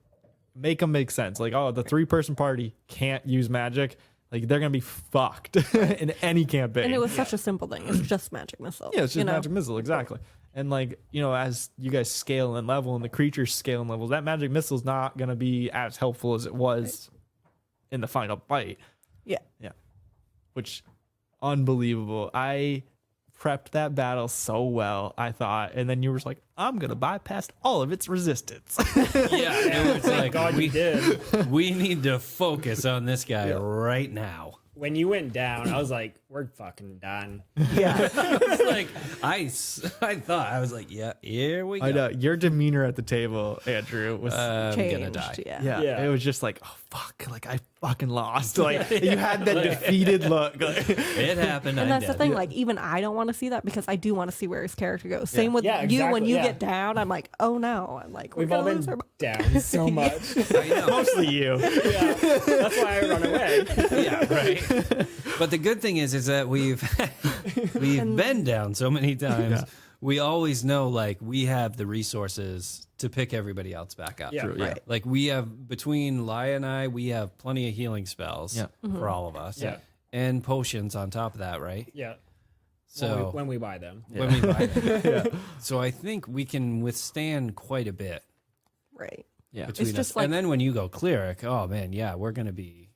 make them make sense. Like, oh, the 3-person party can't use magic. Like they're gonna be fucked in any campaign. And it was such a simple thing. It's just magic missile. Yeah, it's just magic missile, exactly. And like, as you guys scale and level and the creatures scale and level, that magic missile is not gonna be as helpful as it was in the final fight. Yeah. Yeah. Which unbelievable. I prepped that battle so well, I thought, and then you were just like, I'm gonna bypass all of its resistance. Yeah, it was Thank like God you did. we need to focus on this guy right now. When you went down, I was like, we're fucking done. Yeah. It's like I thought I was like, yeah, here we go. I know your demeanor at the table, Andrew, was I'm Changed. gonna die. Yeah. yeah, Yeah. it was just like, oh fuck, like I fucking lost. Like you had that defeated look. Like, It happened. And I'm that's the dead. thing, like, even I don't want to see that because I do want to see where his character goes. Same with Yeah, you when exactly, you yeah. get down. I'm like, oh no. I'm like, we're We've all gonna been lose our. down so much. I know. mostly you. Yeah, that's why I run away. Yeah, right. But the good thing is that we've been down so many times. Yeah. We always know, like, we have the resources to pick everybody else back up. Yeah. True, yeah. Right. Like, we have, between Lai and I, we have plenty of healing spells Yeah. for all of us. Yeah. And potions on top of that, right? Yeah. So when we buy them. when we buy them. So I think we can withstand quite a bit Right. Yeah. between just us. like- And then when you go cleric, oh man, yeah, we're gonna be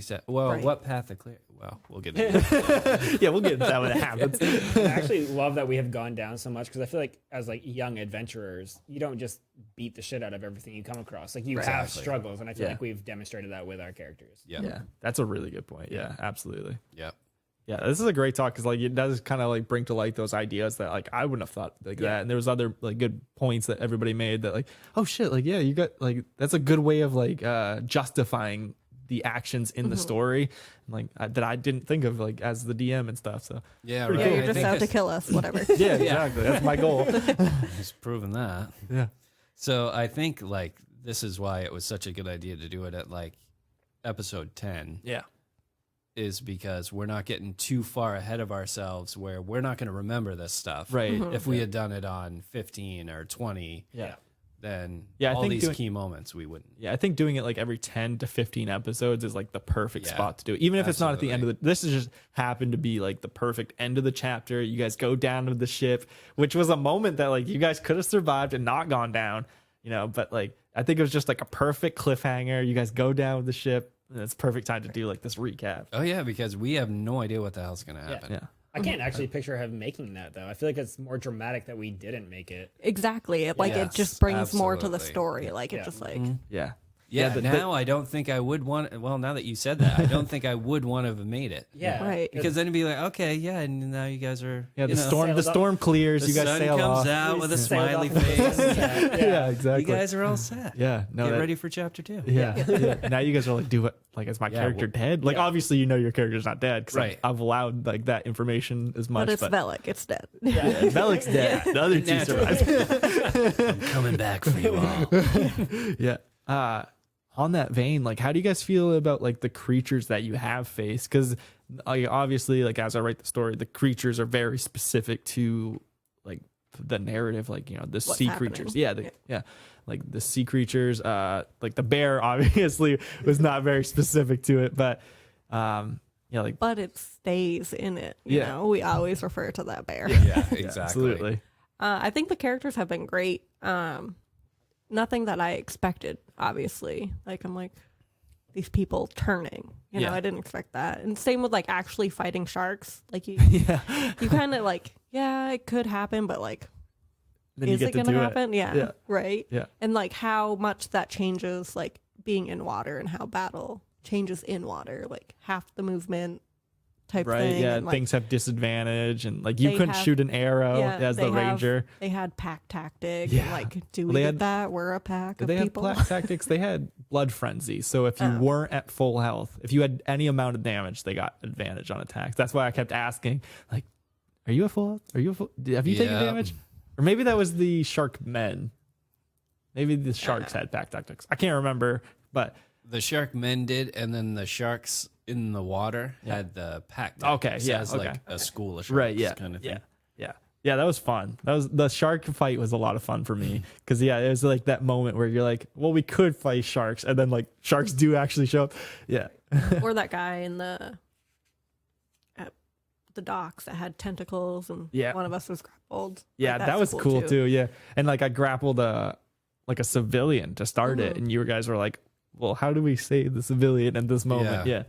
set. Well, Right. what path of cleric? Well, we'll get into it. Yeah, we'll get into that when it happens. I actually love that we have gone down so much because I feel like as like young adventurers, you don't just beat the shit out of everything you come across. Like you have Exactly. struggles, and I feel Yeah. like we've demonstrated that with our characters. Yeah. Yeah, that's a really good point. Yeah, absolutely. Yeah. Yeah, this is a great talk because like it does kind of like bring to light those ideas that like I wouldn't have thought like that, and there was other like good points that everybody made that like, oh shit, like yeah, you got like that's a good way of like justifying the actions in the story, like that I didn't think of like as the DM and stuff. So Yeah, Pretty right. Yeah, you're I just think out to that's- kill us, whatever. yeah, exactly. That's my goal. He's proven that. Yeah, So I think like this is why it was such a good idea to do it at like episode 10 yeah, is because we're not getting too far ahead of ourselves where we're not going to remember this stuff. right. If we had done it on 15 or 20, Yeah. then Yeah, I all think these doing- key moments we wouldn't. Yeah, I think doing it like every 10 to 15 episodes is like the perfect Yeah, spot to do it. Even if it's not at the end of absolutely. this is just happened to be like the perfect end of the chapter. You guys go down to the ship, which was a moment that like you guys could have survived and not gone down, you know, but like I think it was just like a perfect cliffhanger. You guys go down with the ship, and it's perfect time to do like this recap. Oh yeah, because we have no idea what the hell's going to happen. Yeah. I can't actually picture him making that though. I feel like it's more dramatic that we didn't make it. Exactly. It, like Yes, it just brings more to the absolutely. story. Like it Yeah. just like Yeah. Yeah, the- now I don't think I would want. Well, now that you said that, I don't think I would want to have made it. Yeah. Right. Because then it'd be like, okay, yeah, and now you guys are. Yeah, you know, sailed the up. storm clears, The you guys sun sail comes off. out with a Sailed smiley off into the face. sunset. Yeah, exactly. You guys are all set. yeah, no, Get that- ready for chapter 2. Yeah, yeah. Now you guys are like, do what? Like, is my Yeah, character dead? Like, yeah. obviously, you know your character's not dead because Right. I've allowed like that information as much. but it's Velik, it's dead. Velik's dead. The other two Naturally. survived. I'm coming back for you all. Yeah. On that vein, like, how do you guys feel about like the creatures that you have faced? Because obviously, like as I write the story, the creatures are very specific to like the narrative, like you know the sea happening. creatures. Yeah, yeah, like the sea creatures. Like the bear obviously was not very specific to it, but yeah, like But it stays in it. You Yeah. know, we always refer to that bear. Yeah, exactly. absolutely. I think the characters have been great. Nothing that I expected, obviously. Like, I'm like, these people turning. You know, Yeah. I didn't expect that. And same with, like, actually fighting sharks. Like, you you kind of, like, yeah, it could happen, but, like, Then you is get it to going to do happen? it. Yeah. Right? Yeah. And, like, how much that changes, like, being in water and how battle changes in water. Like, half the movement type Right. thing. Yeah. and, like, Things have disadvantage, and like you They couldn't have- shoot an arrow yeah, as the they have- ranger. They had pack tactic. Yeah. And, like, do Well, we they get had- that? We're a pack Did of they have people. black tactics? They had blood frenzy. So if you Oh. weren't at full health, if you had any amount of damage, they got advantage on attacks. That's why I kept asking, like, "Are you at full health? Are you at full? Have you taken Yeah. damage?" Or maybe that was the shark men. Maybe the sharks Uh. had pack tactics. I can't remember, but The shark men did, and then the sharks in the water had the pack. Okay, yeah, as okay. like a school of sharks, right, yeah, kind of yeah, thing. yeah. That was fun. That was the shark fight was a lot of fun for me because yeah, it was like that moment where you're like, well, we could fight sharks, and then like sharks do actually show up. Yeah, Or that guy in the at the docks that had tentacles and Yeah. one of us was grappled. yeah, Like, that that's was cool too. Yeah, and like I grappled like a civilian to start it, Mhm. and you guys were like, well, how do we save the civilian at this moment? Yeah.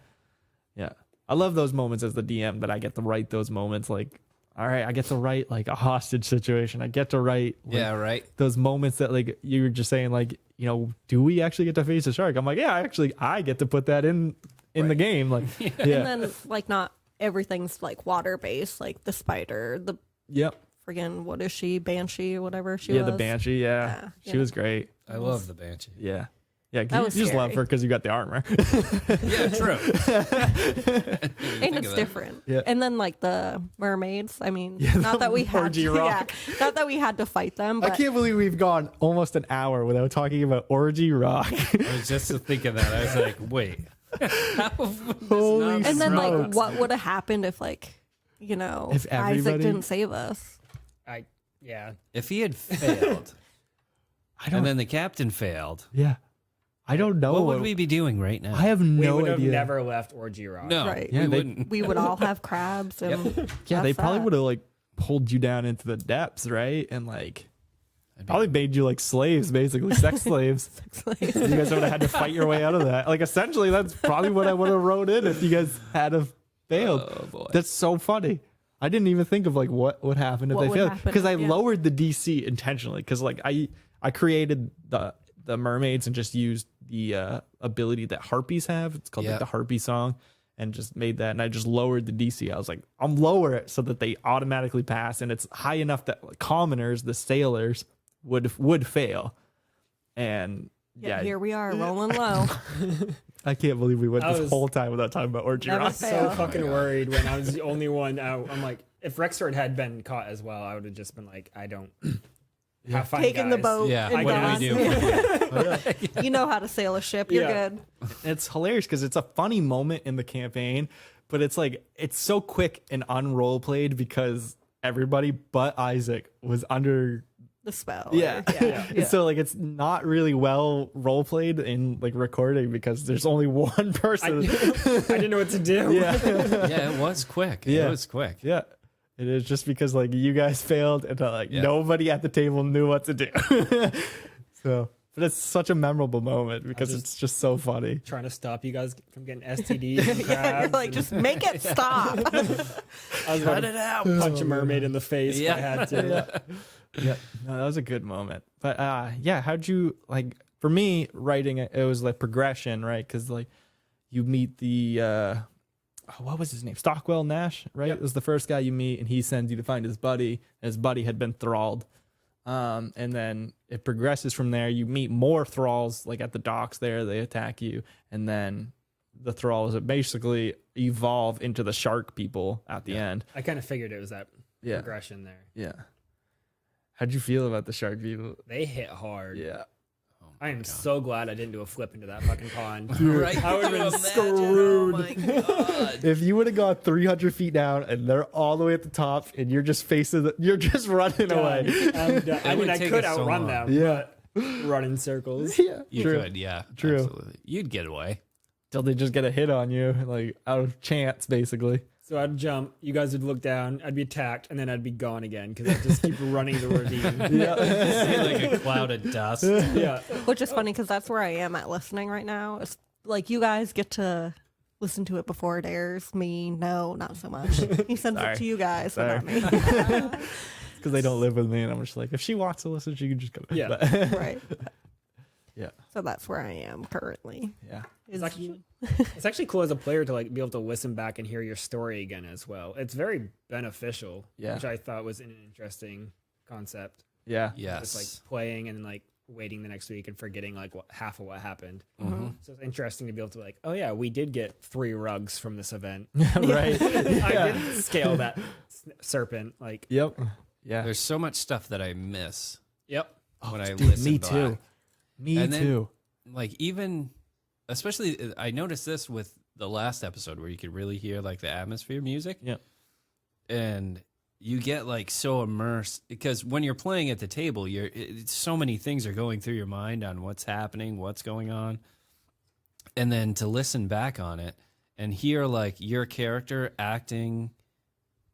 Yeah. I love those moments as the DM that I get to write those moments. Like, all right, I get to write like a hostage situation. I get to write like, Yeah, right. those moments that like you were just saying, like, do we actually get to face a shark? I'm like, yeah, actually, I get to put that in the game. Like, yeah. And then like not everything's like water based, like the spider, the Yep. friggin' what is she, banshee or whatever she was. Yeah, the banshee. Yeah. She was great. I love the Banshee. Yeah. Yeah, 'cause That you was just love scary. her because you got the armor. Yeah, true. And it's different. Yeah. And then like the mermaids. I mean, Yeah, not the that we had orgy to, rock. not that we had to fight them, I but can't believe we've gone almost an hour without talking about Orgy Rock. I was just thinking that. I was like, wait. How would this Holy not be and then wrong? like what would have happened if like, If Isaac everybody- didn't save us? Yeah. If he had failed, I don't. and then the captain failed, Yeah, I don't know. what would we be doing right now? I have We no would have idea. never left Orgy Rock. no, Right. Yeah, we they- wouldn't. We would all have crabs and Yeah, they that's probably that. would have like pulled you down into the depths, right? And like probably made you like slaves, basically sex slaves. You guys would have had to fight your way out of that. Like essentially, that's probably what I would have wrote in if you guys had have failed. Oh boy. That's so funny. I didn't even think of like what would happen if What they would failed happen, because I yeah. lowered the DC intentionally because like I created the mermaids and just used the ability that harpies have. It's called Yeah. like the harpy song, and just made that. And I just lowered the DC. I was like, I'm lower it so that they automatically pass, and it's high enough that like, commoners, the sailors, would fail. And Yeah, yeah, here we are rolling low. I can't believe we went I this was- whole time without talking about Orgy Never Rock. fail. So fucking worried when I was the only one out. I'm like, if Rexford had been caught as well, I would have just been like, I don't. Have fun, Taking the guys. boat. Yeah, and what gone. do we do? You know how to sail a ship. You're Yeah. good. It's hilarious because it's a funny moment in the campaign, but it's like it's so quick and unrole played because everybody but Isaac was under. The spell. Yeah. Yeah. And so like it's not really well role played in like recording because there's only one I, person. I didn't know what to do. Yeah. Yeah, it was quick. Yeah. It was quick. Yeah. It is just because like you guys failed and like Yeah. nobody at the table knew what to do. So, but it's such a memorable moment because it's just so funny. Trying to stop you guys from getting STDs and You're crabs. like, and just make it stop. I was about Cut to it out. punch a mermaid in the face if I Yeah. had to. Yeah, no, that was a good moment. But yeah, how'd you like? For me, writing it was like progression, right? Because like you meet the what was his name? Stockwell Nash, right? Yep. It was the first guy you meet, and he sends you to find his buddy. And his buddy had been thralled, and then it progresses from there. You meet more thralls, like at the docks. There, they attack you, and then the thralls basically evolve into the shark people at the end. I kind of figured it was that Yeah, progression there. yeah. How'd you feel about the shark people? They hit hard. Yeah. I am so glad I didn't do a flip into that fucking pond. Right? I would've been Imagine, screwed. Oh my god. If you would have gone 300 feet down and they're all the way at the top and you're just you're just running away. I'm done. I mean, would I take could us so outrun long. them. Yeah. but run in circles. Yeah. You True. could, yeah. True. Absolutely. You'd get away. Till they just get a hit on you, like out of chance, basically. So I'd jump. You guys would look down. I'd be attacked, and then I'd be gone again because I'd just keep running the ravine. Yeah. See like a cloud of dust. Yeah. Which is funny because that's where I am at listening right now. It's like you guys get to listen to it before it airs. Me, no, not so much. He sends Sorry. it to you guys, but not me. Because they don't live with me, and I'm just like, if she wants to listen, she can just go. Yeah. But- Right. yeah. So that's where I am currently. Yeah. Is actually- you. It's actually cool as a player to like be able to listen back and hear your story again as well. It's very beneficial, Yeah. which I thought was an interesting concept. Yeah. Just like Yes. playing and like waiting the next week and forgetting like half of what happened. Mhm. So it's interesting to be able to like, oh yeah, we did get 3 rugs from this event. Right. I did scale that serpent. Like, Yep. Yeah. There's so much stuff that I miss yep. when I Dude, listen me back. too. Me And then- too. Like even, especially I noticed this with the last episode where you could really hear like the atmosphere music. Yeah. And you get like so immersed because when you're playing at the table, so many things are going through your mind on what's happening, what's going on. And then to listen back on it and hear like your character acting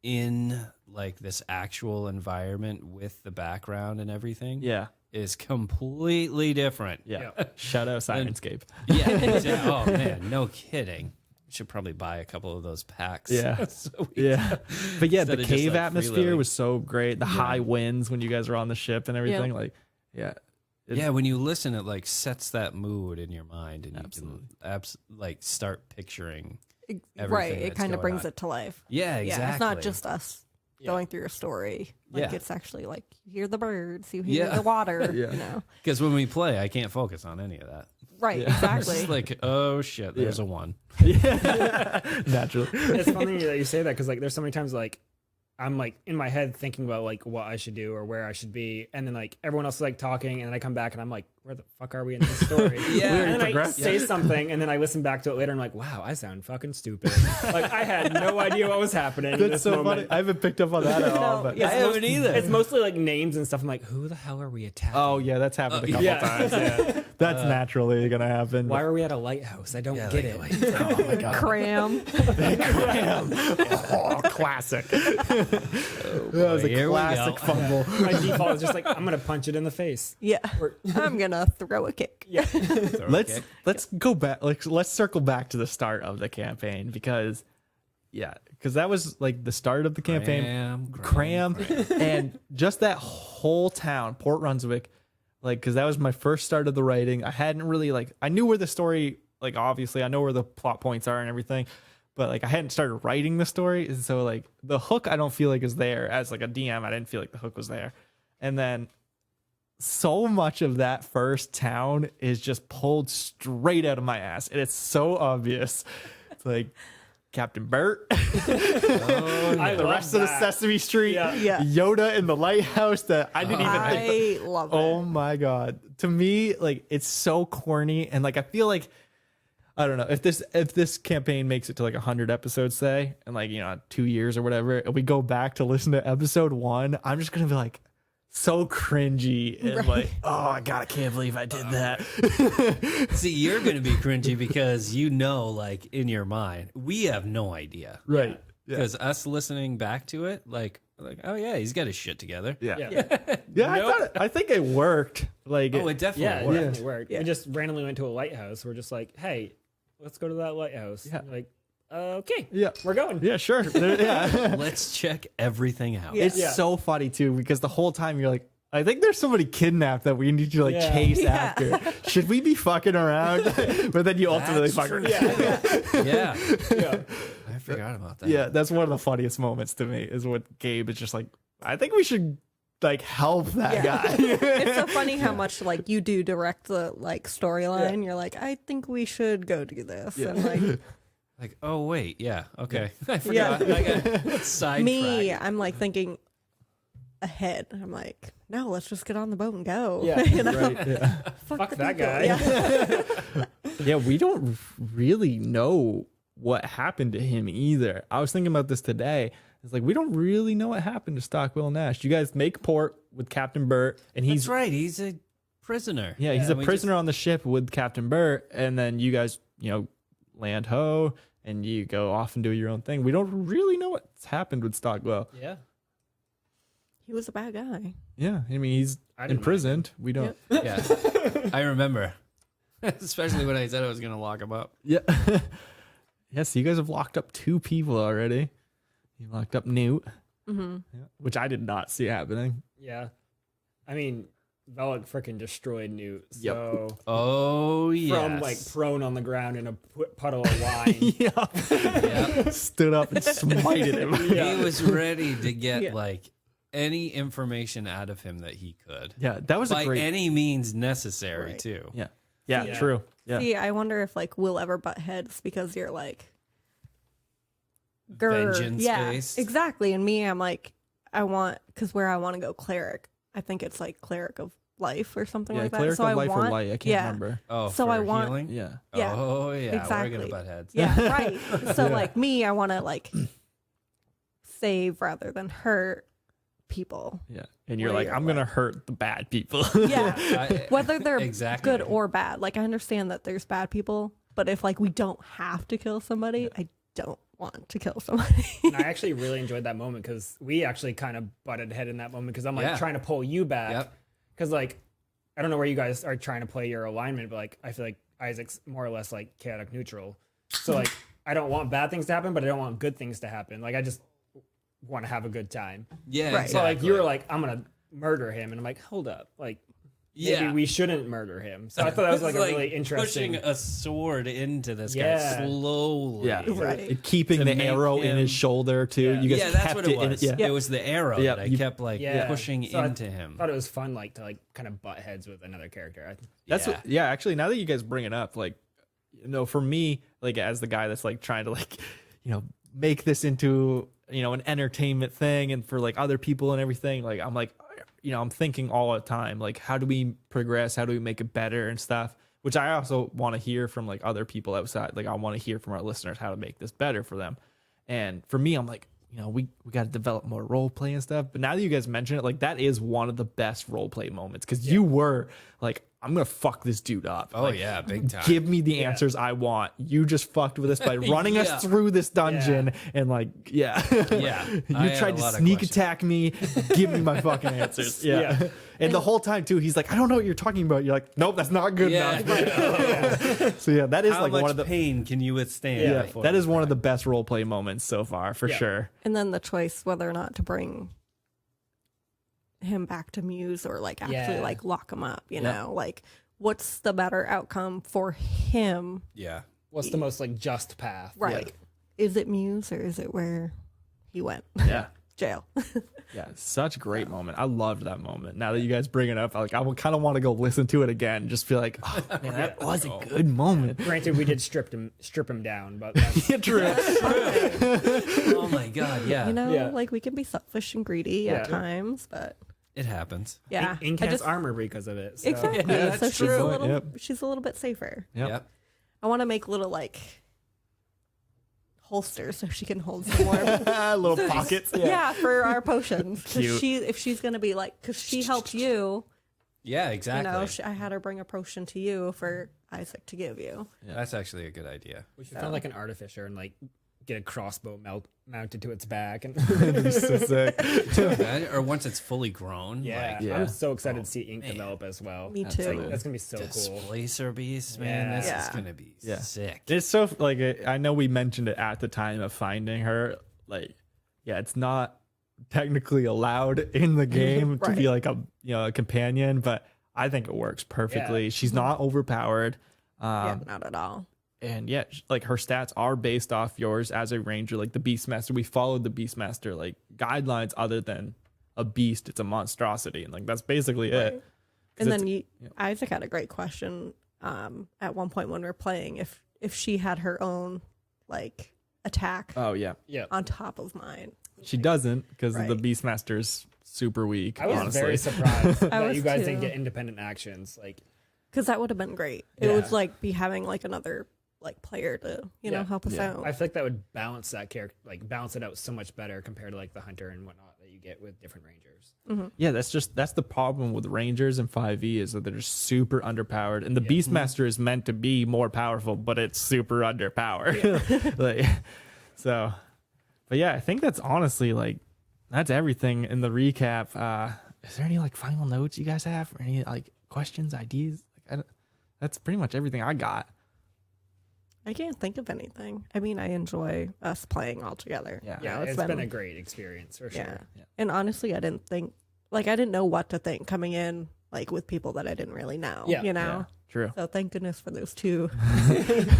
in like this actual environment with the background and everything. Yeah. is completely different. Yeah. Shout out Sirenscape. Yeah, exactly. Oh man, no kidding. We should probably buy a couple of those packs. Yeah. So we Yeah. But yeah, the Instead of just, cave like, atmosphere freeloading. was so great. The high winds when you guys were on the ship and everything. Like, yeah. yeah, when you listen, it like sets that mood in your mind, and Absolutely. you can like start picturing. Right. everything It that's kind of going brings on. it to life. Yeah, exactly. Yeah. It's not just us going through a story. Like Yeah. it's actually like you hear the birds, you hear Yeah. the water, Yeah. you know. because when we play, I can't focus on any of that. Right, Yeah. It's exactly. just like, oh shit, there's a one. Yeah. Naturally. It's funny that you say that because like there's so many times like I'm like in my head thinking about like what I should do or where I should be, and then like everyone else is like talking, and then I come back and I'm like, where the fuck are we in this story? Yeah. and then I progressed. say something, and then I listen back to it later, and I'm like, wow, I sound fucking stupid. Like I had no idea what was happening. in That's this so moment. funny. I haven't picked up on that at all. No, But yeah. I haven't either. It's mostly like names and stuff. I'm like, who the hell are we attacking? Oh yeah, that's happened a couple yeah. times. Yeah. That's naturally gonna happen. Why are we at a lighthouse? I don't Yeah, get it. Oh my god. Cram. Oh, classic. That was a here we classic go. fumble. My default is just like, I'm gonna punch it in the face. Yeah. Or- I'm gonna throw a kick. Yeah. Let's go back. Like let's circle back to the start of the campaign because that was like the start of the campaign. Cram. And just that whole town, Port Brunswick, like because that was my first start of the writing. I hadn't really like I knew where the story, like obviously I know where the plot points are and everything, but like I hadn't started writing the story, and so like the hook I don't feel like is there. As like a DM, I didn't feel like the hook was there. And then so much of that first town is just pulled straight out of my ass, and it's so obvious. It's like Captain Bert, I the love rest of the that. Sesame Street, Yeah. Yeah. Yoda in the lighthouse that I didn't even think. I love Oh it. my god! To me, like it's so corny, and like I feel like I don't know if this campaign makes it to like 100 episodes, say, in like 2 years or whatever, and we go back to listen to episode 1, I'm just gonna be like so cringy and like, oh my god, I can't believe I did that. See, you're going to be cringy because like in your mind, we have no idea. Right? Yeah. Because us listening back to it, like, oh yeah, he's got his shit together. Yeah. Yeah. I think it worked. Like, Oh, it definitely Yeah, it worked. definitely worked. Yeah. We just randomly went to a lighthouse. We're just like, hey, let's go to that lighthouse. Yeah. Like, okay, yeah, we're going. yeah, sure, yeah. Let's check everything out. Yeah. It's so funny too because the whole time you're like, I think there's somebody kidnapped that we need to like Yeah. chase Yeah. after. Should we be fucking around? But then you ultimately That's fuck true. around. Yeah, Yeah. I forgot about that. Yeah, that's one of the funniest moments to me is when Gabe is just like, I think we should like help that Yeah. guy. It's so funny how much like you do direct the like storyline. You're like, I think we should go do this. Yeah. And like Like, oh wait, yeah, okay. I forgot. I got sidetracked. me, I'm like thinking ahead. I'm like, no, let's just get on the boat and go. Yeah. You know? Right, yeah. Fuck the that people. guy. Yeah. Yeah, we don't really know what happened to him either. I was thinking about this today. It's like we don't really know what happened to Stockwell Nash. You guys make port with Captain Bert, and he's That's right. He's a prisoner. yeah, he's And a we prisoner on the ship with Captain Bert, and then you guys, land ho, and you go off and do your own thing. We don't really know what's happened with Stockwell. Yeah. He was a bad guy. Yeah, I mean he's I didn't imprisoned. We don't. Yeah, I remember. Especially when I said I was going to lock him up. Yeah. Yes, you guys have locked up 2 people already. You locked up Newt, which I did not see happening. Yeah. I mean, Velik freaking destroyed Newt. Yep. So Oh yeah. from like prone on the ground in a puddle of wine. Yeah. yeah. Stood up and smited him. He was ready to get Yeah. like any information out of him that he could. Yeah, that was By a great. any means necessary Right. too. yeah. Yeah, Yeah. true. Yeah. See, I wonder if like we'll ever butt heads because you're like grr. Vengeance Yeah, based. exactly. And me, I'm like, because where I want to go cleric, I think it's like cleric of life or something Yeah, like that. cleric so of I life want, or light. I can't yeah. remember. Oh, So for I want- healing? Yeah. Yeah. Oh yeah. We're Exactly. gonna butt heads. Yeah, right. So like me, I want to like save rather than hurt people. Yeah. And you're Where like, you're I'm going to hurt the bad people. Yeah. I- Whether they're Exactly. good or bad. Like I understand that there's bad people, but if like we don't have to kill somebody, I don't want to kill somebody. And I actually really enjoyed that moment because we actually kind of butted head in that moment because I'm like Yeah. trying to pull you back. Yep. Because like I don't know where you guys are trying to play your alignment, but like I feel like Isaac's more or less like chaotic neutral. So like I don't want bad things to happen, but I don't want good things to happen. Like I just want to have a good time. Yeah, Right. So like you were like, I'm gonna murder him, and I'm like, hold up, like maybe we shouldn't murder him. So I thought that was like a really interesting. pushing a sword into this guy Yeah. slowly. Yeah. Right. And keeping To the make arrow in him- his shoulder too. Yeah. You guys Yeah, that's kept what it was. In, It was the arrow Yeah, that I you- kept like Yeah. pushing So I into him. thought it was fun, like to like kind of butt heads with another character. That's Yeah. what, yeah. Actually, now that you guys bring it up, like, for me, like as the guy that's like trying to like, make this into an entertainment thing, and for like other people and everything, like I'm like, I'm thinking all the time, like, how do we progress? How do we make it better and stuff? Which I also want to hear from like other people outside. Like I want to hear from our listeners how to make this better for them. And for me, I'm like, we got to develop more role play and stuff. But now that you guys mention it, like that is one of the best role play moments, because you were like, I'm gonna fuck this dude up. Oh Like, yeah, big time. give me the answers I want. You just fucked with us by running Yeah. us through this dungeon, and like, Yeah. you I had tried a to lot of sneak questions. attack me. Give me my fucking answers. Yeah. And the whole time too, he's like, I don't know what you're talking about. You're like, nope, that's not good Yeah. enough. So yeah, that is How like much one of the pain can you withstand? yeah, before that you is one of crack? the best role play moments so far, for Yeah. sure. And then the choice whether or not to bring him back to Muse or like actually Yeah. like lock him up, like what's the better outcome for him? Yeah. What's the most like just path? Right. Is it Muse or is it where he went? Yeah. Jail. Yeah, such a great moment. I loved that moment. Now that you guys bring it up, like I would kind of want to go listen to it again and just feel like, oh, man, that was a good moment. Granted, we did strip him down, but that's, Yeah, true. Oh my god, yeah. Yeah. Like we can be selfish and greedy at Yeah. times, but It happens. yeah. Ink I has just- armor because of it. So. Exactly. Yeah, so that's she's true. a little Yep. she's a little bit safer. Yep. I want to make little like holsters so she can hold some more. Little pockets. yeah, for our potions. 'Cause Cute. if she's gonna be like, because she helped you, Yeah, exactly. I had her bring a potion to you for Isaac to give you. That's actually a good idea. We should find like an artificer and like get a crossbow mounted to its back. And So sick. Or once it's fully grown. yeah, Like, Yeah. I'm so excited to see Ink man. develop as well. Me too. Absolutely. That's gonna be so cool. displacer beasts, man. This is Yeah. gonna be Yeah. sick. It's so like I know we mentioned it at the time of finding her. Like, yeah, it's not technically allowed in the game to be Right. like a companion, but I think it works perfectly. Yeah. She's not overpowered. Yeah, not at all. And yeah, like her stats are based off yours as a ranger, like the Beastmaster. We followed the Beastmaster like guidelines. Other than a beast, it's a monstrosity, and like that's basically it. 'Cause And it's- then Isaac had a great question at one point when we were playing if she had her own like attack oh yeah, Yeah, on top of mine. she doesn't, because the Right. Beastmaster's super weak. I was honestly, very surprised that was you guys too. didn't get independent actions. Like, Because that would have been great. It Yeah. would like be having like another like player to Yeah. help us Yeah. out. I feel like that would balance that character, like balance it out so much better compared to like the hunter and whatnot that you get with different rangers. yeah, that's the problem with Rangers and 5e is that they're just super underpowered, and the Beastmaster is meant to be more powerful, but it's super underpowered. Like, so, but yeah, I think that's honestly like that's everything in the recap. Is there any like final notes you guys have, or any like questions, ideas? Like, that's pretty much everything I got. I can't think of anything. I mean, I enjoy us playing all together. Yeah. Yeah, You know, it's been a great experience for yeah. sure. And honestly, I didn't know what to think coming in like with people that I didn't really know. Yeah. You know. Yeah, true. So thank goodness for those two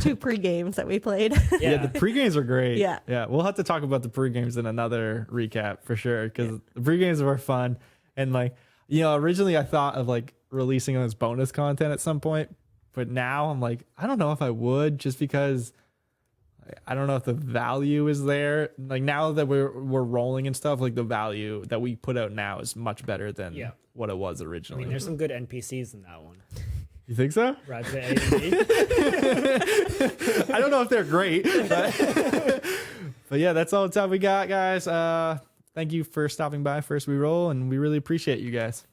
two pre games that we played. Yeah, the pre-games are great. Yeah. Yeah. We'll have to talk about the pre-games in another recap for sure, because the pre-games were fun. And like, originally I thought of like releasing them as bonus content at some point, but now I'm like, I don't know if I would, just because I don't know if the value is there. Like now that we're rolling and stuff, like the value that we put out now is much better than Yeah. what it was I originally. mean, there's some good NPCs in that one. You think so? Right, the ADD. I don't know if they're great, but yeah, that's all the time we got, guys. Thank you for stopping by First We Roll, and we really appreciate you guys.